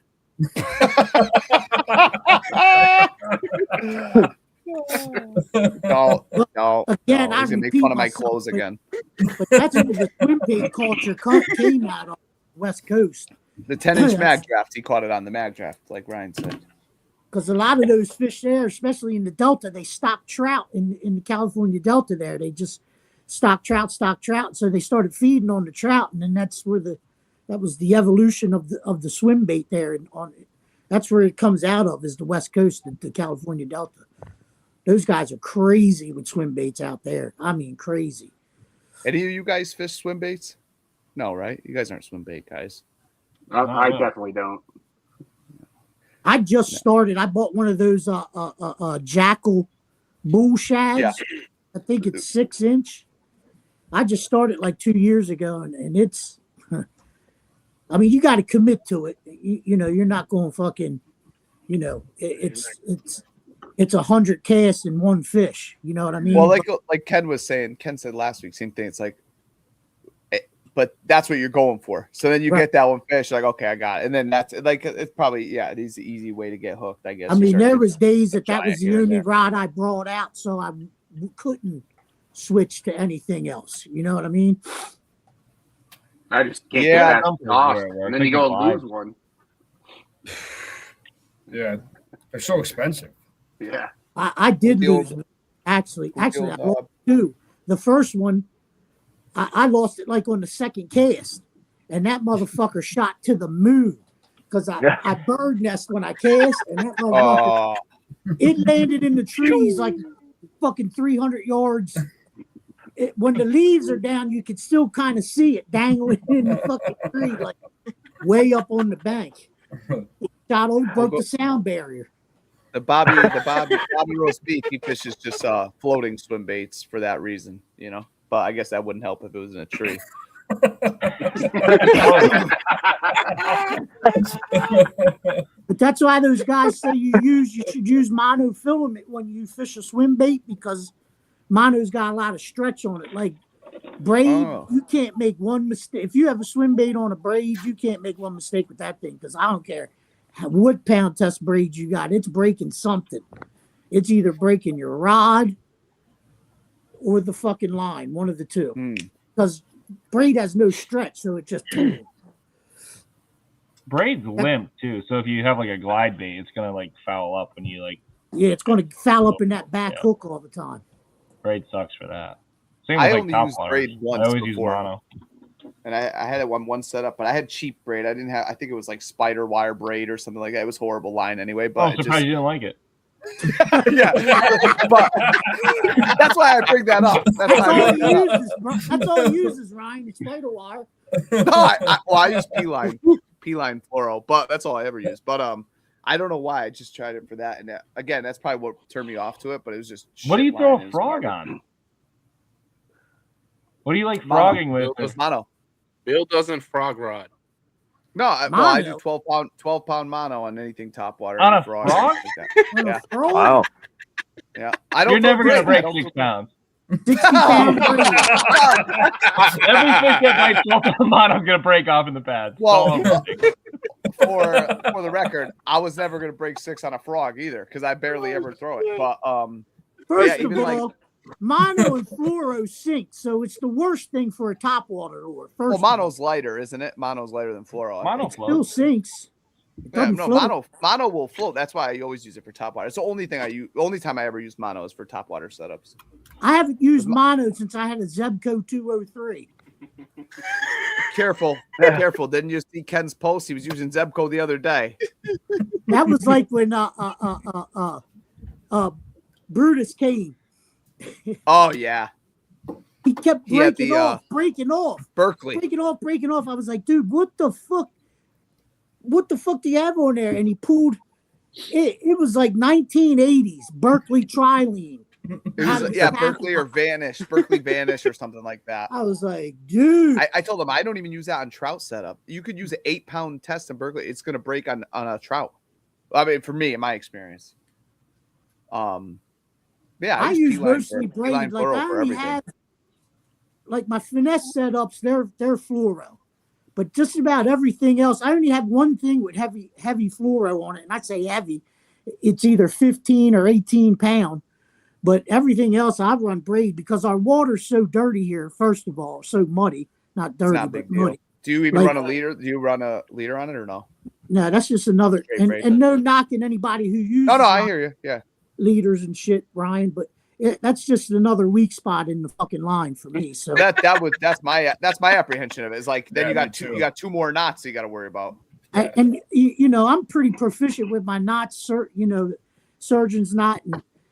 No. Again, he's gonna make fun of my clothes again. But that's where the swim bait culture came out of the West Coast. The 10-inch mag draft, he caught it on the mag draft, like Ryan said. Because a lot of those fish there, especially in the Delta, they stock trout in the California Delta there. They just stock trout. So they started feeding on the trout, and then that's where that was the evolution of the swim bait there. And that's where it comes out of, is the West Coast, the California Delta. Those guys are crazy with swim baits out there. I mean, crazy. Any of you guys fish swim baits? No, right? You guys aren't swim bait guys. I definitely don't. I just started. I bought one of those Jackal bull shags. Yeah. I think it's 6-inch. I just started like 2 years ago, and it's. I mean, you got to commit to it. You know, you're not going fucking. You know, it's 100 casts in one fish. You know what I mean? Well, like Ken was saying, Ken said last week, same thing. It's like, but that's what you're going for. So then you get that one fish, like, okay, I got it. And then that's like, it's probably, it is the easy way to get hooked, I guess. I mean, there was days that was the only rod I brought out, so I couldn't switch to anything else. You know what I mean? I just can't get that off, and then you go and lose one. Yeah, they're so expensive. Yeah, I did lose one. Actually, I lost two. The first one, I lost it like on the second cast, and that motherfucker shot to the moon because I bird nest when I cast, and that motherfucker, it landed in the trees like fucking 300 yards. When the leaves are down, you can still kind of see it dangling in the fucking tree, like way up on the bank. Shot over, broke the sound barrier. The Bobby roast beef, he fishes just floating swim baits for that reason, you know. But I guess that wouldn't help if it was in a tree. But that's why those guys say you should use monofilament when you fish a swim bait, because mono's got a lot of stretch on it. Like braid, you can't make one mistake. If you have a swim bait on a braid, you can't make one mistake with that thing, because I don't care what pound test braid you got, it's breaking something. It's either breaking your rod or the fucking line, one of the two. Because braid has no stretch, so it just braid's limp too. So if you have like a glide bait, it's gonna like foul up when you like. Yeah, it's gonna foul up in that back hook all the time. Braid sucks for that. Same I with, only like, used topwaters. braid once I always before. use mono. And I had it one set up, but I had cheap braid. I didn't have. I think it was like spider wire braid or something like that. It was horrible line anyway. But I'm surprised you didn't like it. Yeah, but that's why I bring that up. That's all he uses, Ryan. It's spider wire. No, I use P-line fluoro, but that's all I ever use. But I don't know why. I just tried it for that, and again, that's probably what turned me off to it. But it was just. What do you throw a frog on? What do you like frogging with? Mono. Bill doesn't frog rod. No, I do 12 pound mono on anything topwater. On a frog? frog? Like that. Yeah. Wow. Yeah, I don't. You're never gonna break 6 pounds. 60 pounds. Every fish that bites 12 pound mono, I'm gonna break off in the pads. Well, for the record, I was never gonna break 6 on a frog either, because I barely ever throw it. But first of all, mono and fluoro sink, so it's the worst thing for a topwater lure. Mono's lighter, isn't it? Mono's lighter than fluoro. Mono still sinks. Yeah, no, mono will float. That's why I always use it for topwater. It's the only thing the only time I ever use mono is for topwater setups. I haven't used mono since I had a Zebco 203. Careful. Didn't you see Ken's post? He was using Zebco the other day. That was like when Brutus came. Oh yeah. He kept breaking off. Berkeley. Breaking off. I was like, dude, what the fuck? what the fuck do you have on there? And he pulled it. It was like 1980s Berkeley Trilene. It was, Berkeley or Vanish, Berkeley Vanish or something like that. I was like, dude. I told him I don't even use that on trout setup. You could use an 8-pound test in Berkeley. It's going to break on a trout. I mean, for me, in my experience. Yeah, I use mostly braid. Like I only have, like my finesse setups, they're fluoro, but just about everything else, I only have one thing with heavy fluoro on it, and I say heavy, it's either 15 or 18 pound. But everything else, I run braid because our water's so dirty here. First of all, so muddy, not dirty, not but deal. muddy. Do you even run a leader? Do you run a leader on it or no? No, that's just another. And no knocking anybody who uses. No, I hear you. Yeah. Leaders and shit, Ryan, but that's just another weak spot in the fucking line for me. So that's my apprehension of it. Is like then you got two more knots you got to worry about. And you know, I'm pretty proficient with my knots, surgeon's knot,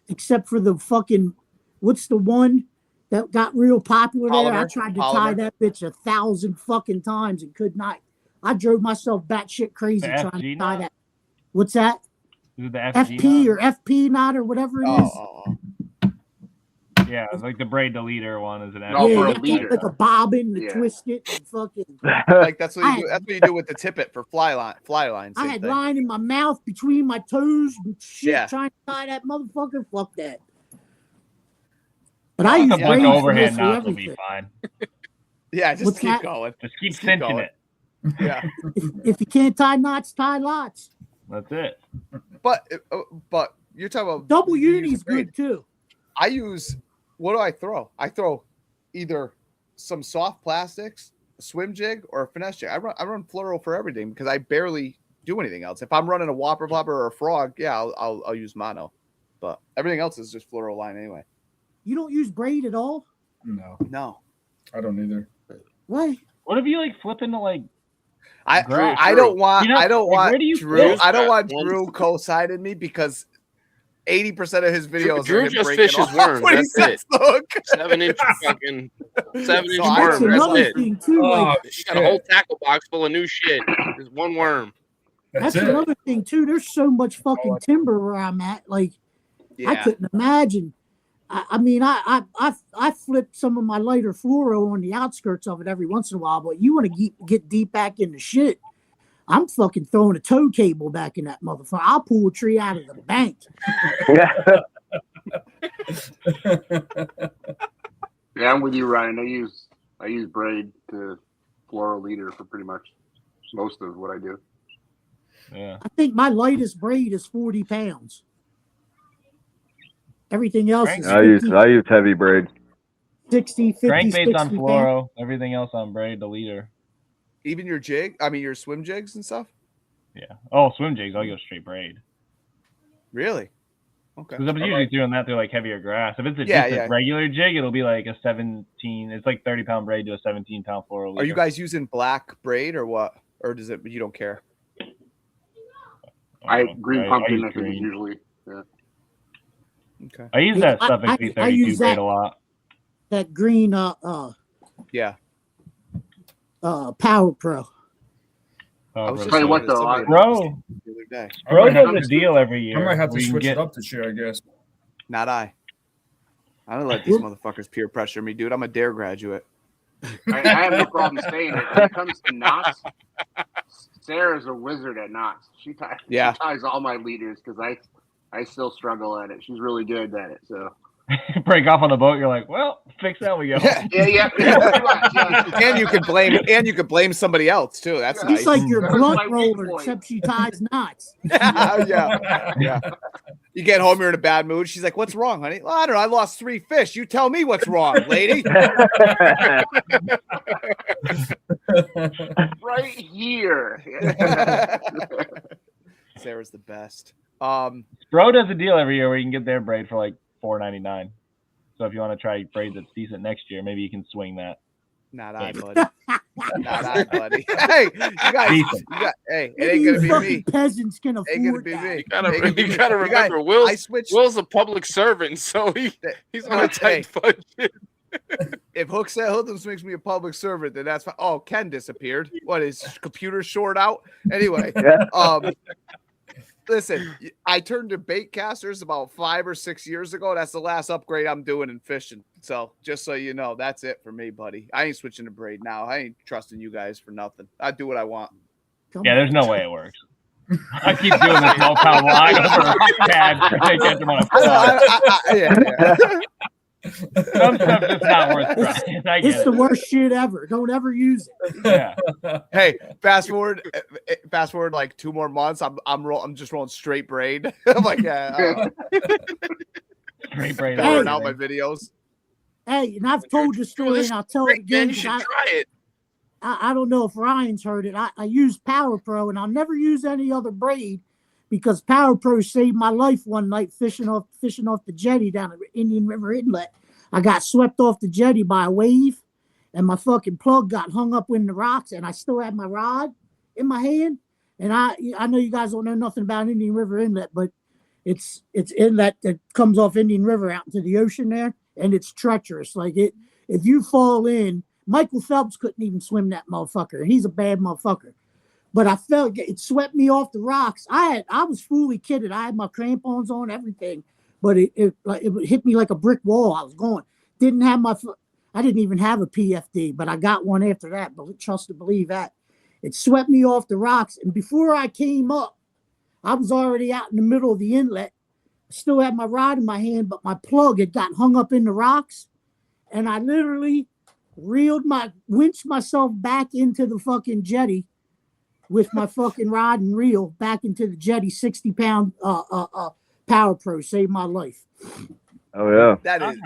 except for the fucking what's the one that got real popular there? I tried to tie that bitch 1,000 fucking times and could not. I drove myself batshit crazy trying to tie that. What's that? Is it the FP or FP knot or whatever it is. Yeah, it's like the braid the leader one is an FP. Like a bobbin to twist it and fucking. Like that's what you do. That's what you do with the tippet for fly line. I had line in my mouth between my toes and shit trying to tie that motherfucker. Fuck that. But I use like overhand knots will be fine. Yeah, just keep going. Just keep cinching it. Yeah. If you can't tie knots, tie lots. That's it. But you're talking about double uni's good too. I use, what do I throw? I throw either some soft plastics, a swim jig, or a finesse jig. I run fluoro for everything because I barely do anything else. If I'm running a whopper flopper or a frog, I'll use mono. But everything else is just fluoro line anyway. You don't use braid at all? No. I don't either. Why? What if you like flip into like I don't want Drew co-signing me because 80% of his videos Drew just fishes worms. That's it. 7-inch fucking 7-inch worm. That's it. Thing too, you got a whole tackle box full of new shit. There's one worm. That's another thing too. There's so much fucking timber where I'm at. Like I couldn't imagine. I mean, I flip some of my lighter fluoro on the outskirts of it every once in a while, but you want to get deep back in the shit. I'm fucking throwing a tow cable back in that motherfucker. I'll pull a tree out of the bank. Yeah, I'm with you, Ryan. I use braid to fluoro leader for pretty much most of what I do. Yeah. I think my lightest braid is 40 pounds. Everything else is 50, I use heavy braid. 60, 50, crankbaits on 60 fluoro, pounds. everything else on braid, the leader. Even your jig? I mean, your swim jigs and stuff? Yeah. Oh, swim jigs, I'll go straight braid. Really? Okay. Because I'm usually doing that through like heavier grass. If it's a regular jig, it'll be like a 17. It's like 30-pound braid to a 17-pound fluoro leader. Are you guys using black braid or what? Or does it? You don't care? Green pumpkin. I think is usually. Yeah. Okay. I use that stuff in 332 braid a lot. That green Power Pro. I was just tell you what though, Bro does a deal every year. I might have to switch it up this year, I guess. Not I. I don't let these motherfuckers peer pressure me, dude. I'm a DARE graduate. I have no problem saying it. When it comes to knots, Sarah's a wizard at knots. She ties all my leaders because I still struggle at it. She's really good at it. So break off on the boat, you're like, well, fix that, we go. Yeah. And you could blame somebody else too. That's nice. It's like your blunt roller, except she ties knots. Yeah. You get home, you're in a bad mood. She's like, "What's wrong, honey?" Well, I don't know. I lost 3 fish. You tell me what's wrong, lady. Right here. Sarah's the best. Bro does a deal every year where you can get their braid for like $4.99. So if you want to try braid that's decent next year, maybe you can swing that. Not I, buddy. Not I, buddy. Hey, it ain't gonna be me. Peasants can afford ain't gonna be me. You gotta remember, Will's a public servant, so he's on a tight budget. If Hook said Hoodlums makes me a public servant, then that's fine. Oh, Ken disappeared. What, is computer short out? Anyway, listen, I turned to bait casters about 5 or 6 years ago. That's the last upgrade I'm doing in fishing. So just so you know, that's it for me, buddy. I ain't switching to braid now. I ain't trusting you guys for nothing. I do what I want. Yeah, there's no way it works. I keep doing this 12-pound line over a pad to take them on a yeah. Some stuff is not worth trying. It's the worst shit ever. Don't ever use it. Yeah. Hey, fast forward like 2 more months. I'm just rolling straight braid. I'm like, yeah. Straight braid. Blurring out my videos. Hey, and I've told the story, and I'll tell it again. You should try it. I don't know if Ryan's heard it. I use Power Pro, and I'll never use any other braid because Power Pro saved my life one night fishing off the jetty down at Indian River Inlet. I got swept off the jetty by a wave, and my fucking plug got hung up in the rocks, and I still had my rod in my hand. And I know you guys don't know nothing about Indian River Inlet, but it's inlet that comes off Indian River out into the ocean there, and it's treacherous. Like if you fall in, Michael Phelps couldn't even swim that motherfucker. He's a bad motherfucker. But I felt it swept me off the rocks. I was fully kitted. I had my crampons on, everything. But it hit me like a brick wall. I was going. I didn't even have a PFD, but I got one after that. But trust to believe that. It swept me off the rocks. And before I came up, I was already out in the middle of the inlet. I still had my rod in my hand, but my plug had got hung up in the rocks. And I literally winched myself back into the fucking jetty with my fucking rod and reel back into the jetty. 60-pound Power Pro saved my life. Oh yeah, that is.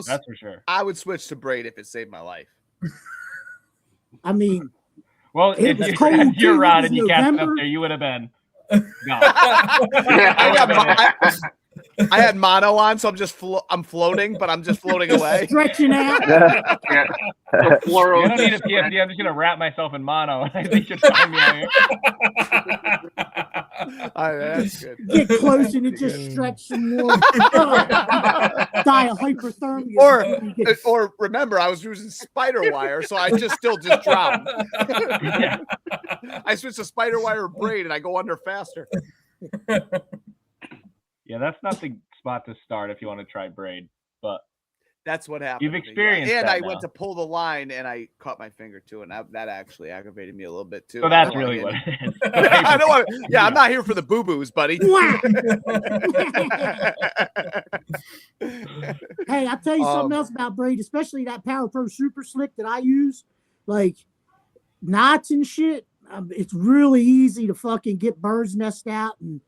That's for sure. I would switch to braid if it saved my life. I mean, well, if you had your rod and you cast it up there, you would have been. I had mono on, so I'm floating, but I'm just floating away. Stretching out. Yeah. The you don't need a PFD. I'm just gonna wrap myself in mono. I think you're find me out here. That's good. Get close and it just stretch some more. Die of hypothermia. Or remember, I was using spider wire, so I still drowned. Yeah. I switched to spider wire braid, and I go under faster. Yeah, that's not the spot to start if you want to try braid, but that's what happened. You've experienced and that I now. went to pull the line, and I caught my finger too, and that actually aggravated me a little bit too. So that's really what it is. I don't want. Yeah, I'm not here for the boo boos, buddy. Hey, I'll tell you something else about braid, especially that Power Pro Super Slick that I use, like knots and shit. It's really easy to fucking get bird's nest out, and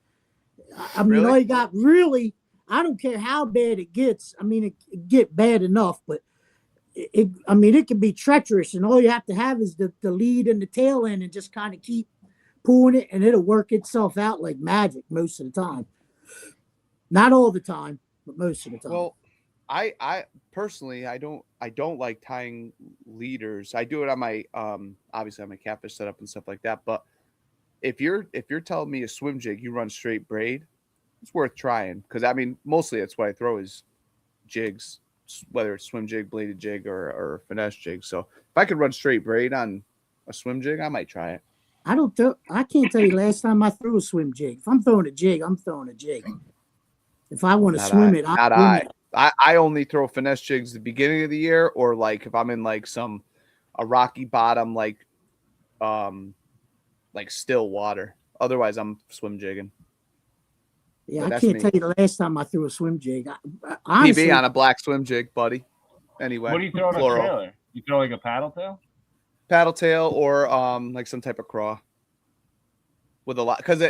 I mean, Really? all you got really. I don't care how bad it gets. I mean, it get bad enough, but it can be treacherous, and all you have to have is the lead and the tail end, and just kind of keep pulling it, and it'll work itself out like magic most of the time. Not all the time, but most of the time. Well, I personally, I don't like tying leaders. I do it on my obviously on my catfish setup and stuff like that. But if you're telling me a swim jig, you run straight braid, it's worth trying, because I mean mostly that's what I throw is jigs, whether it's swim jig, bladed jig, or finesse jig. So if I could run straight braid on a swim jig, I might try it. I can't tell you last time I threw a swim jig. If I'm throwing a jig, I'm throwing a jig. If I want to swim it, I only throw finesse jigs the beginning of the year, or like if I'm in like a rocky bottom, like still water. Otherwise, I'm swim jigging. Yeah, I can't tell you the last time I threw a swim jig. Honestly, PB on a black swim jig, buddy. Anyway, what do you throw on a trailer? You throw like a paddle tail? Paddle tail, or like some type of craw with a lot, because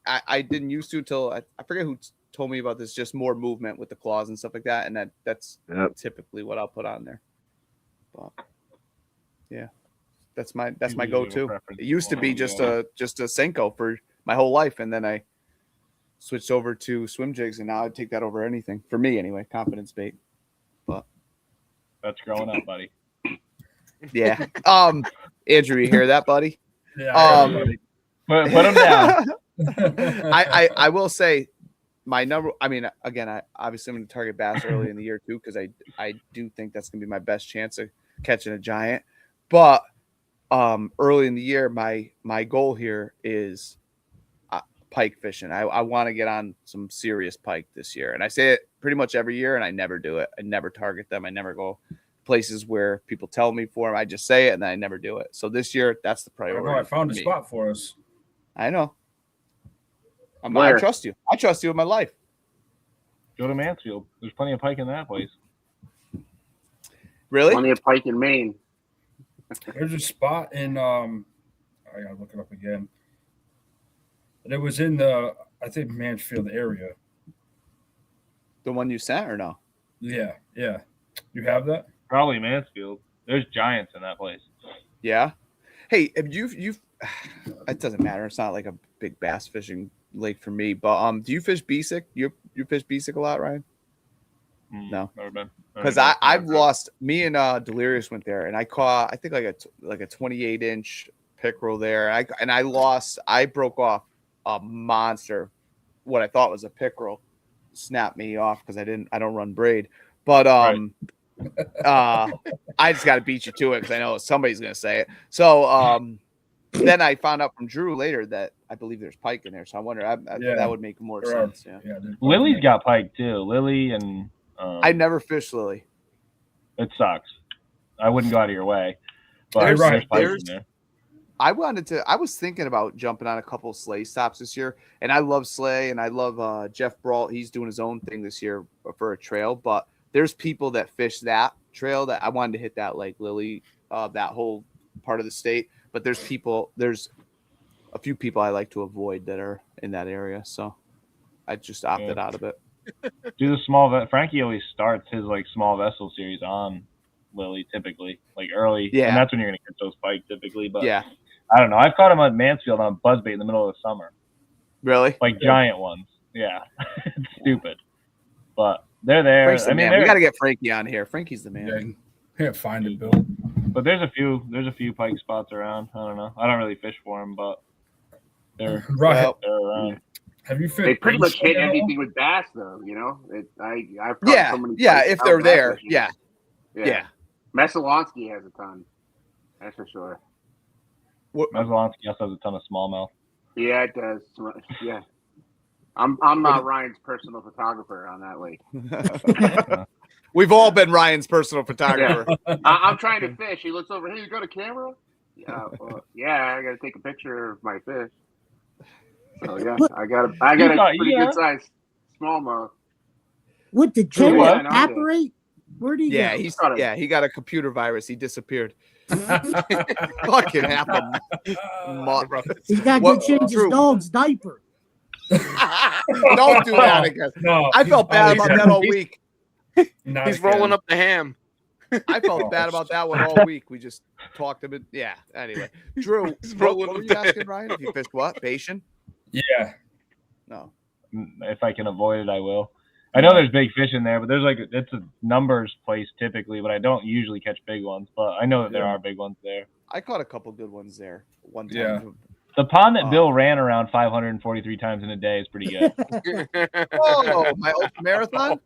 I didn't used to till I forget who told me about this. Just more movement with the claws and stuff like that, and that's typically what I'll put on there. But yeah, that's my go-to. It used to be just a Senko for my whole life, and then I switched over to swim jigs, and now I'd take that over anything for me anyway. Confidence bait, but that's growing up, buddy. Yeah. Andrew, you hear that, buddy? Yeah. Put him down. I will say, my number. I mean, again, I'm going to target bass early in the year too because I do think that's going to be my best chance of catching a giant. But early in the year, my goal here is pike fishing. I want to get on some serious pike this year, and I say it pretty much every year, and I never do it. I never target them. I never go places where people tell me for them. I just say it, and then I never do it. So this year, that's the priority. I found a spot for us. I know. I trust you. I trust you with my life. Go to Mansfield. There's plenty of pike in that place. Really? Plenty of pike in Maine. There's a spot in I gotta look it up again. And it was in I think Mansfield area. The one you sent or no? Yeah. You have that? Probably Mansfield. There's giants in that place. Yeah. Hey, you've it doesn't matter. It's not like a big bass fishing lake for me. But do you fish Beesick? You fish Beesick a lot, Ryan? No, never been. Because I've lost. Me and Delirious went there, and I caught I think like a 28-inch pickerel there. I lost. I broke off a monster. What I thought was a pickerel snapped me off because I don't run braid. But I just got to beat you to it because I know somebody's gonna say it. So then I found out from Drew later that I believe there's pike in there. So I wonder that would make more sense. Yeah. Lily's got pike too. Lily and I never fished Lily. It sucks. I wouldn't go out of your way. But there's pike in there. I was thinking about jumping on a couple of sleigh stops this year, and I love sleigh, and I love Jeff Brault. He's doing his own thing this year for a trail, but there's people that fish that trail that I wanted to hit that Lake Lily, that whole part of the state. But there's a few people I like to avoid that are in that area, so I just opted out of it. Do the small Frankie always starts his like small vessel series on Lily typically, like early, and that's when you're gonna catch those pike typically. But I don't know. I've caught him at Mansfield on buzzbait in the middle of the summer. Really? Like giant ones. Yeah, it's stupid, but they're there. I mean, we got to get Frankie on here. Frankie's the man. Yeah, find him, Bill. But there's a few pike spots around. I don't know. I don't really fish for them, but they're around. Have you fished? They pretty much hit anything with bass, though. You know, I've yeah, so many if they're there, fishing. Yeah. Mesalonsky has a ton. That's for sure. Mesalonsky also has a ton of smallmouth. Yeah, it does. Yeah. I'm Ryan's personal photographer on that lake. We've all been Ryan's personal photographer. I'm trying to fish. He looks over. Hey, you got a camera? Yeah. Well, yeah, I got to take a picture of my fish. So yeah, I got a pretty good size smallmouth. What did Joe evaporate? Where did he go? He got a computer virus. He disappeared. Fucking half a month. He's got to change his dog's diaper. Don't do that again. No, I felt bad about that all week. He's rolling up the ham. I felt bad about that one all week. We just talked a bit. Yeah. Anyway, Drew, what were you asking, Ryan? If you fished what? Bashan? Yeah. No. If I can avoid it, I will. I know there's big fish in there, but it's a numbers place typically, but I don't usually catch big ones. But I know that there are big ones there. I caught a couple good ones there one time. Yeah. The pond that Bill ran around 543 times in a day is pretty good. Oh, my ultra marathon?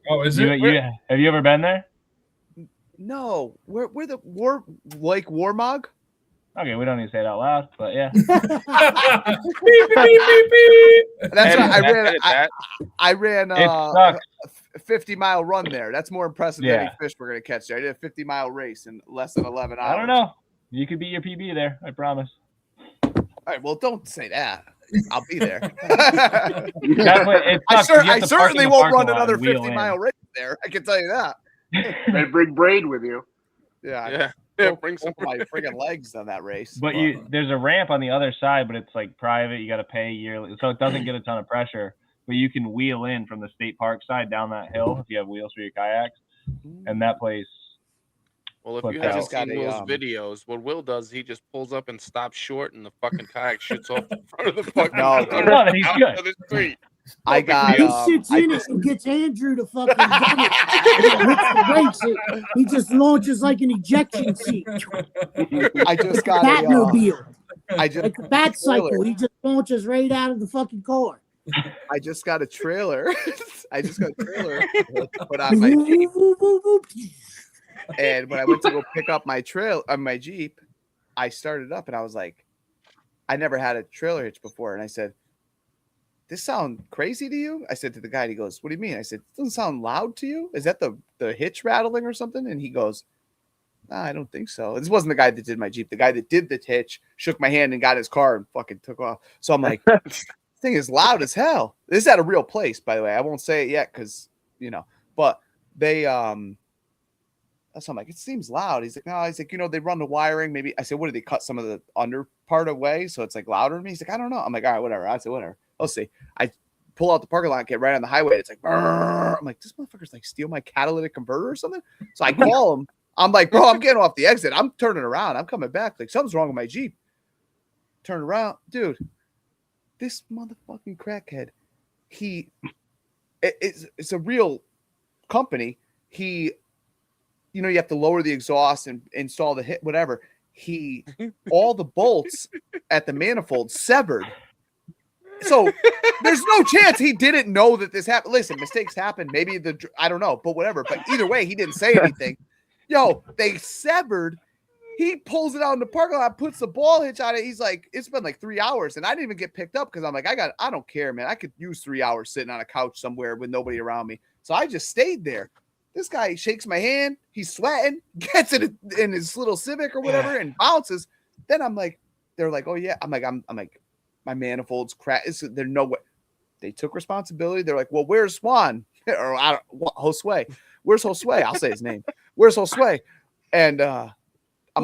Oh, is it? Have you ever been there? No. Where the Lake Warmog? Okay, we don't need to say it out loud, but yeah. Beep, beep, beep, beep. That's right. I ran a 50-mile run there. That's more impressive than any fish we're gonna catch there. I did a 50-mile race in less than 11 hours. I don't know. You could beat your PB there. I promise. All right. Well, don't say that. I'll be there. I certainly won't run another 50-mile race there. I can tell you that. And bring braid with you. Yeah. Bring some of my friggin' legs on that race. But there's a ramp on the other side, but it's like private. You got to pay yearly, so it doesn't get a ton of pressure. But you can wheel in from the state park side down that hill if you have wheels for your kayaks, and that place. Well, if you haven't seen Will's videos, what Will does, he just pulls up and stops short, and the fucking kayak shoots off the front of the fucking he's good. The street. I got. He sits in it and gets Andrew to fucking run it. He just launches like an ejection seat. I just got Batmobile. like the bat cycle. He just launches right out of the fucking car. I just got a trailer. To put on my Jeep. And when I went to go pick up my my Jeep, I started up and I was like, I never had a trailer hitch before. And I said, this sound crazy to you? I said to the guy, and he goes, what do you mean? I said, it doesn't sound loud to you? Is that the hitch rattling or something? And he goes, nah, I don't think so. This wasn't the guy that did my Jeep. The guy that did the hitch shook my hand and got his car and fucking took off. So I'm like, this thing is loud as hell. This is at a real place, by the way. I won't say it yet because, but they, so I'm like, it seems loud. He's like, no, he's like, they run the wiring. Maybe I said, what did they cut some of the under part away? So it's like louder to me. He's like, I don't know. I'm like, all right, whatever. I said, whatever. I'll see. I pull out the parking lot, get right on the highway. It's like, brrr. I'm like, this motherfucker's like steal my catalytic converter or something. So I call him. I'm like, bro, I'm getting off the exit. I'm turning around. I'm coming back. Like, something's wrong with my Jeep. Turn around. Dude, this motherfucking crackhead, it's a real company. You have to lower the exhaust and install the hit, whatever. All the bolts at the manifold severed. So there's no chance he didn't know that this happened. Listen, mistakes happen. Maybe I don't know, but whatever. But either way, he didn't say anything. Yo, they severed. He pulls it out in the parking lot, puts the ball hitch on it. He's like, it's been like 3 hours. And I didn't even get picked up because I'm like, I don't care, man. I could use 3 hours sitting on a couch somewhere with nobody around me. So I just stayed there. This guy shakes my hand. He's sweating, gets it in his little Civic or whatever, and bounces. Then I'm like, they're like, oh yeah. I'm like, my manifold's cracked. There's no way. They took responsibility. They're like, well, where's Swan? Or Josue? Where's Josue? I'll say his name. Where's Josue? And I'm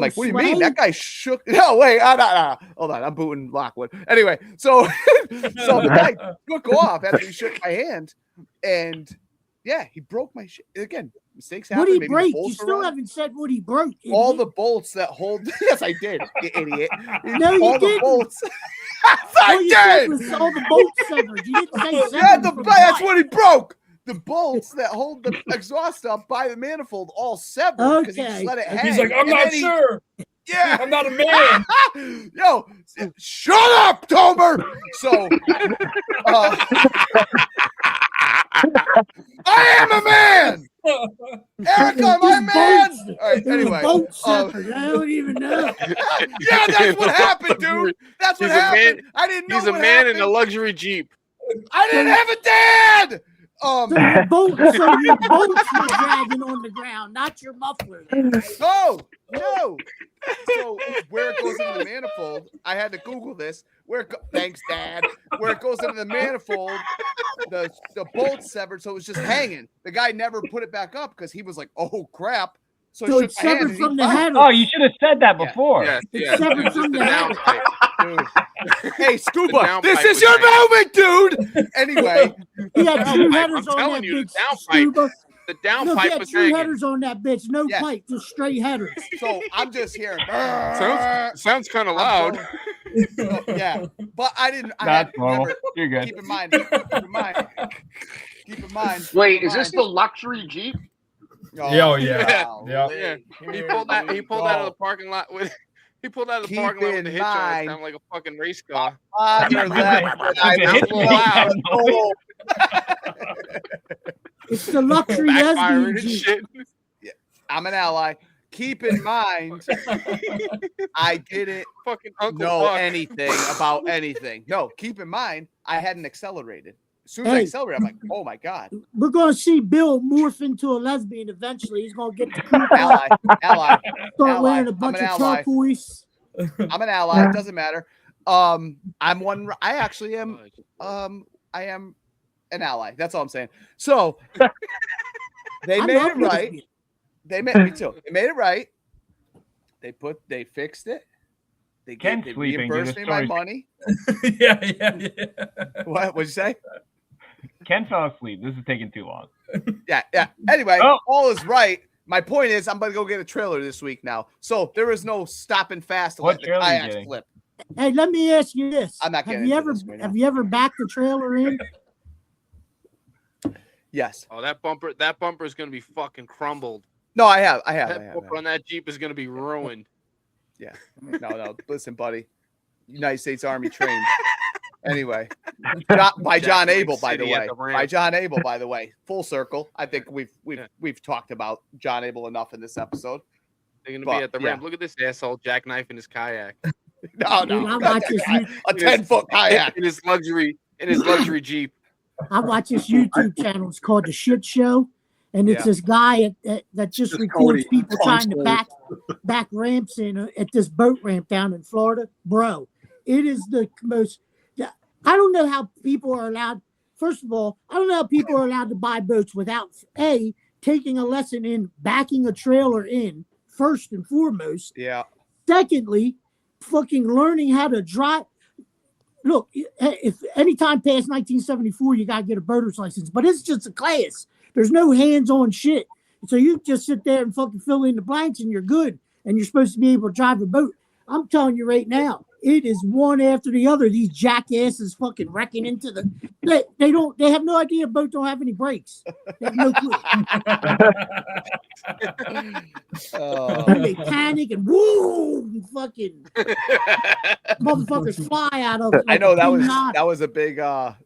like, what do you mean? That guy shook. No, wait. Hold on. I'm booting Lachwood. Anyway, so the guy took off after he shook my hand. And yeah, he broke my shit. Again, mistakes happen. What did he break? You still haven't said what he broke. All the bolts that hold. Yes, I did, you idiot. No, you didn't. Bolts. I did. All the bolts severed. You didn't say severed. Yeah, that's what he broke. The bolts that hold the exhaust up by the manifold all severed because he just let it hang. He's like, I'm not sure. Yeah, I'm not a man. Yo, shut up, Tomer. So, I am a man. Erica, am I a man? All right, anyway. I don't even know. Yeah, that's what happened, dude. That's what happened. I didn't know. He's a man in a luxury Jeep. I didn't have a dad. So your bolts were dragging on the ground, not your muffler. No. So where it goes into the manifold, I had to Google this. Thanks, Dad. Where it goes into the manifold, the bolt severed, so it was just hanging. The guy never put it back up because he was like, "Oh crap!" So it's severed from the header. Oh, you should have said that before. Yeah. It's severed from the header. Hey, Scuba, this is your moment, dude. Anyway, he had two headers I'm on telling that you, bitch, the downpipe. Scuba. The Look, he downpipe had was two hanging. headers on that bitch, no pipe, just straight headers. So I'm just hearing. Sounds kind of loud. Yeah, but I didn't. You're good. Keep in mind. Wait, is this the luxury Jeep? Oh, yeah. He pulled out of the parking lot with. He pulled out of the parking lot with the hitch on. It sounded like a fucking race car. It's the luxury lesbian Jeep. Yeah, I'm an ally. Keep in mind, I didn't fucking know anything about anything. No, keep in mind, I hadn't accelerated. As soon as I accelerated, I'm like, oh my God. We're going to see Bill morph into a lesbian eventually. He's going to get the coupe ally. Start wearing a bunch of turquoise. I'm an ally. It doesn't matter. I actually am. I am an ally. That's all I'm saying. So they made it right. Me too. They made it right. They fixed it. They reimbursed me my money. Yeah. What'd you say? Ken fell asleep. This is taking too long. Yeah. Anyway, all is right. My point is, I'm going to go get a trailer this week now. So there is no stopping fast to let the kayaks flip. Hey, let me ask you this. I'm not getting Have you ever backed the trailer in? Yes. Oh, that bumper is going to be fucking crumbled. No, I have. That bumper on that Jeep is going to be ruined. Yeah. No. Listen, buddy. United States Army trained. Anyway, by John Abel, by the way. By John Abel, by the way. Full circle. I think we've talked about John Abel enough in this episode. They're gonna be at the ramp. Look at this asshole jackknifing his kayak. No, a 10-foot kayak in his luxury Jeep. I watch this YouTube channel. It's called The Shit Show, and it's this guy that just records people trying to back ramps in at this boat ramp down in Florida. Bro, it is the most. I don't know how people are allowed. First of all, I don't know how people are allowed to buy boats without taking a lesson in backing a trailer in first and foremost. Yeah. Secondly, fucking learning how to drive. Look, if anytime past 1974, you gotta get a boater's license, but it's just a class. There's no hands-on shit, so you just sit there and fucking fill in the blanks, and you're good. And you're supposed to be able to drive a boat. I'm telling you right now, it is one after the other. These jackasses fucking wrecking into the. They have no idea boats don't have any brakes. They have no clue. They panic and woo, fucking motherfuckers fly out of it. I know that was a big.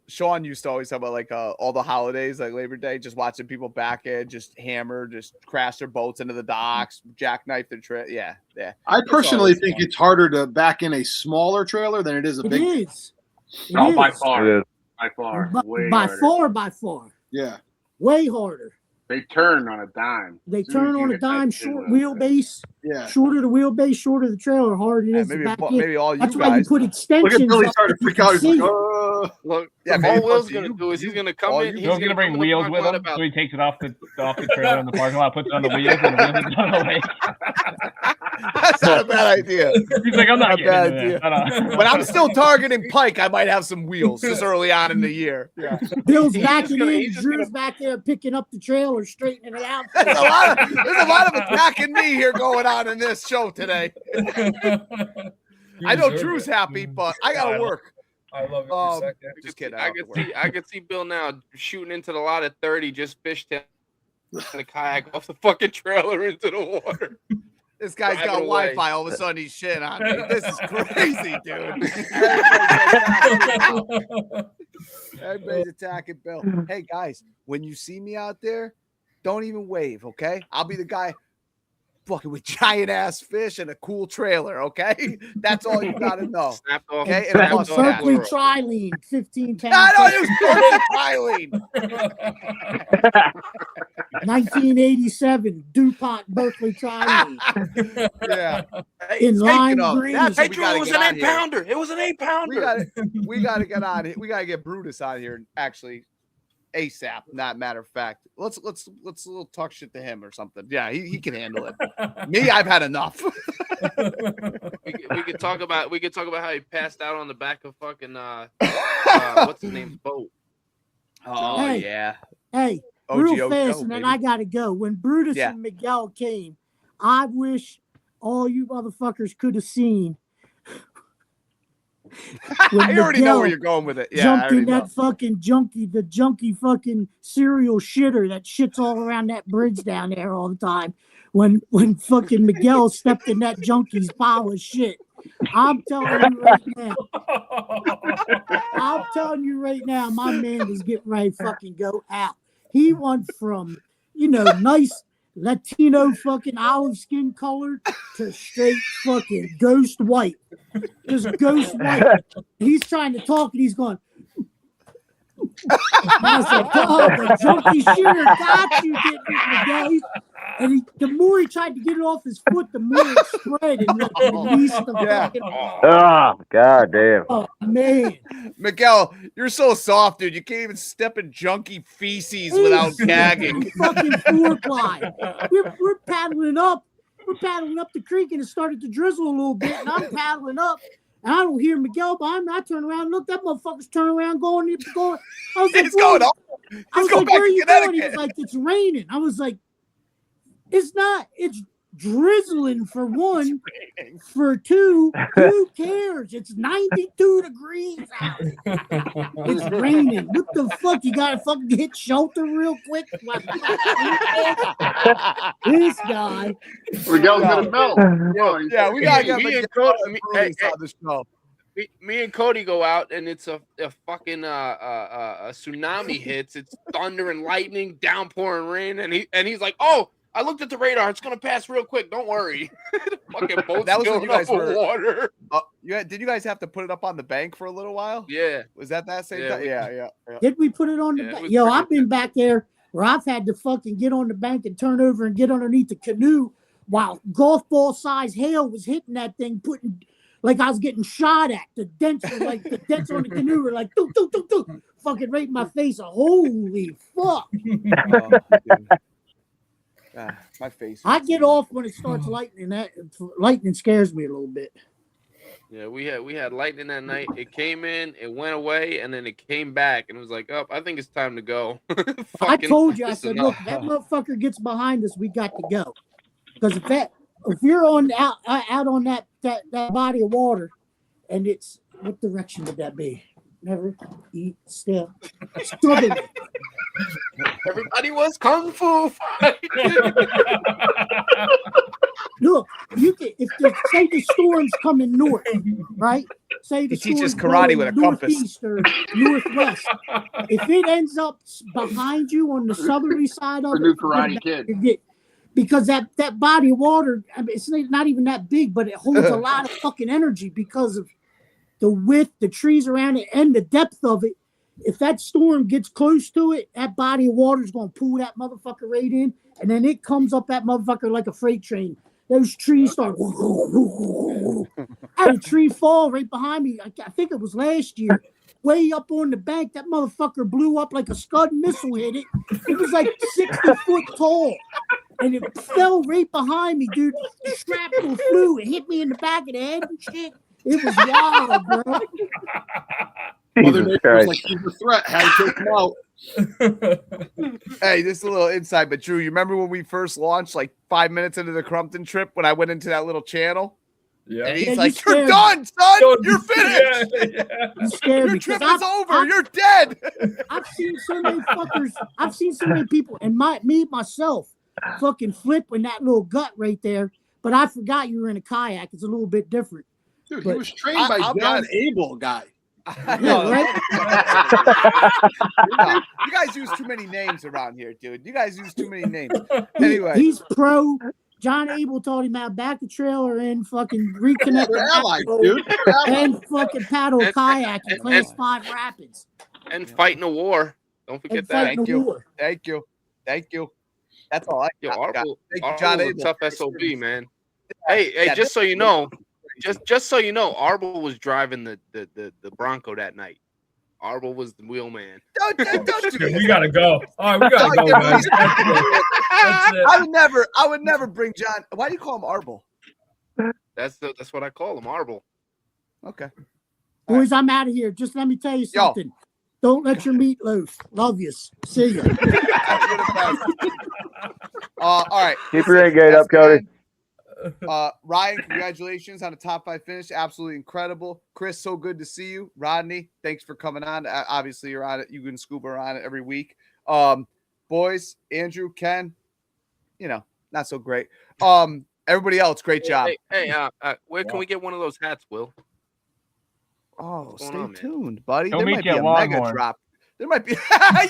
Sean used to always talk about like all the holidays, like Labor Day, just watching people back in, just hammer, just crash their boats into the docks, jackknife their trip. Yeah. I personally think it's harder to back in a smaller trailer than it is a big. It is. By far. By far. Yeah. Way harder. They turn on a dime. They turn on a dime, short wheelbase. Yeah. Shorter the wheelbase, shorter the trailer, harder it is. Maybe all you That's guys. Why you put extensions. Look at Billy starting to freak out. He's like, Look, all Will's gonna do is he's gonna come in. He's gonna bring wheels with him, so he takes it off the trailer in the parking lot, puts it on the wheels, and the wheels are on the way. That's not a bad idea. He's like, I'm not bad idea. But I'm still targeting Pike. I might have some wheels this early on in the year. Yeah. Bill's backing in. Drew's back there picking up the trailer, straightening it out. There's a lot of attacking me here going on in this show today. I know Drew's happy, but I gotta work. I love it. Just kidding. I could see Bill now shooting into the lot at 30, just fished the kayak off the fucking trailer into the water. This guy's got Wi-Fi. All of a sudden, he's shit on me. This is crazy, dude. Everybody's attacking Bill. Hey, guys, when you see me out there, don't even wave, okay? I'll be the guy fucking with giant-ass fish and a cool trailer, okay? That's all you got to know. Okay? And Berkeley Trilene, 15 pounds. I don't use Berkeley Trilene. 1987 DuPont Berkeley Trilene. Yeah. In lime green. Hey, Drew, it was an 8-pounder. It was an 8-pounder. We got to get on here. We got to get Brutus on here, actually. ASAP, not matter of fact. Let's little talk shit to him or something. Yeah, he can handle it. Me, I've had enough. we could talk about how he passed out on the back of fucking what's his name's boat. Oh yeah. Hey, real fast, and then I gotta go. When Brutus and Miguel came, I wish all you motherfuckers could have seen. I already know where you're going with it. Yeah, jumped in that fucking the junkie fucking serial shitter that shits all around that bridge down there all the time. When fucking Miguel stepped in that junkie's pile of shit. I'm telling you right now, my man is getting ready to fucking go out. He went from, nice Latino fucking olive skin color to straight fucking ghost white. Just ghost white. He's trying to talk and he's going. I was like, oh, the junkie shooter got you, Miguel. And the more he tried to get it off his foot, the more it spread and released the fucking. Oh, God damn. Oh, man. Miguel, you're so soft, dude. You can't even step in junkie feces without gagging. Fucking four-ply. We're paddling up. We're paddling up the creek and it started to drizzle a little bit. And I'm paddling up. And I don't hear Miguel behind me. I turn around and look. That motherfucker's turning around going. I was like, going up. I was like, where are you going? He was like, it's raining. I was like, it's not. It's drizzling for one. For two, who cares? It's 92 degrees out. It's raining. What the fuck? You gotta fucking hit shelter real quick. This guy. Miguel's gonna melt. Yeah, we gotta get Miguel on the show. me and Cody go out, and it's a fucking a tsunami hits. It's thunder and lightning, downpouring rain, and he's like, "Oh, I looked at the radar. It's gonna pass real quick. Don't worry." Fucking boat's That was when you guys were water. Did you guys have to put it up on the bank for a little while? Yeah. Was that same time? Yeah. Did we put it on the bank? Yo, I've been back there where I've had to fucking get on the bank and turn over and get underneath the canoe while golf ball size hail was hitting that thing, putting like I was getting shot at. The dents on the canoe were like doo, doo, doo, doo, fucking right in my face. Holy fuck. My face. I get off when it starts lightning. That lightning scares me a little bit. Yeah, we had lightning that night. It came in, it went away, and then it came back, and it was like, "Oh, I think it's time to go." I told you, I said, "Look, that motherfucker gets behind us, we got to go." Because if you're out on that body of water, and it's what direction would that be? Never eat still. Everybody was kung fu fighting. Look, you can say the storm's coming north, right? Say the He teaches storm's karate blowing with a compass. northeast or northwest. If it ends up behind you on the southerly side of The new Karate Kid. Because that body of water, I mean, it's not even that big, but it holds a lot of fucking energy because of the width, the trees around it, and the depth of it. If that storm gets close to it, that body of water is going to pull that motherfucker right in, and then it comes up that motherfucker like a freight train. Those trees start. I had a tree fall right behind me. I think it was last year. Way up on the bank, that motherfucker blew up like a Scud missile hit it. It was like 60 foot tall. And it fell right behind me, dude. The shrapnel flew. It hit me in the back of the head and shit. It was wild, bro. Mother Nature was like, he's a threat. Had to take him out. Hey, this is a little inside, but Drew, you remember when we first launched, like 5 minutes into the Crumpton trip, when I went into that little channel? Yeah. And he's Yeah, like, you "You're done, son. You're finished. Yeah. You scared Your me. trip 'Cause is over. You're dead." I've seen so many fuckers. I've seen so many people, and myself, fucking flip in that little gut right there. But I forgot you were in a kayak. It's a little bit different. Dude, But he was trained by I'll be John honest. Abel guy. No, right? no, you guys use too many names around here, dude. You guys use too many names. Anyway, He's pro. John Abel taught him how to back the trailer and fucking reconnect They're the allies, backhoe dude. They're allies. and fucking paddle a kayak in and- class 5 rapids. And fighting a war. Don't forget And that. fighting Thank a you. war. Thank you. That's all I Yo, got. Arble Thank you, John was a Abel. tough SOB, man. Hey, Yeah, just so you know, just so you know, Arble was driving the Bronco that night. Arble was the wheelman. Don't do Dude, this. we gotta go. All right, we gotta go, guys. That's it. I would never bring John. Why do you call him Arble? That's what I call him, Arble. Okay. Boys, I'm out of here. Just let me tell you something. Don't let your meat loaf. Love yous. See ya. All right. Keep your gate up, Cody. Ryan, congratulations on a top 5 finish. Absolutely incredible. Chris, so good to see you. Rodney, thanks for coming on. Obviously, you're on it. You and Scuba are on it every week. Boys, Andrew, Ken, not so great. Everybody else, great job. Hey, where can we get one of those hats, Will? Oh, What's going stay on, man? tuned, buddy. Don't There meet might you be at a mega Longhorn. drop. There might be,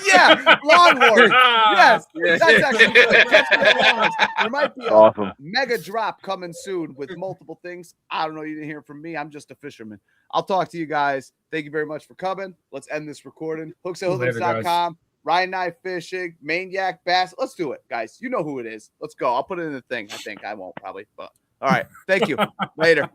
yeah, Longhorn. Yes, that's actually good. That's good, Longhorns. There might be a Awesome. mega drop coming soon with multiple things. I don't know. You didn't hear from me. I'm just a fisherman. I'll talk to you guys. Thank you very much for coming. Let's end this recording. Hooksandhoodlums.com. Ryan and I fishing. Maniac Bass. Let's do it, guys. You know who it is. Let's go. I'll put it in the thing. I think I won't probably, but all right. Thank you. Later.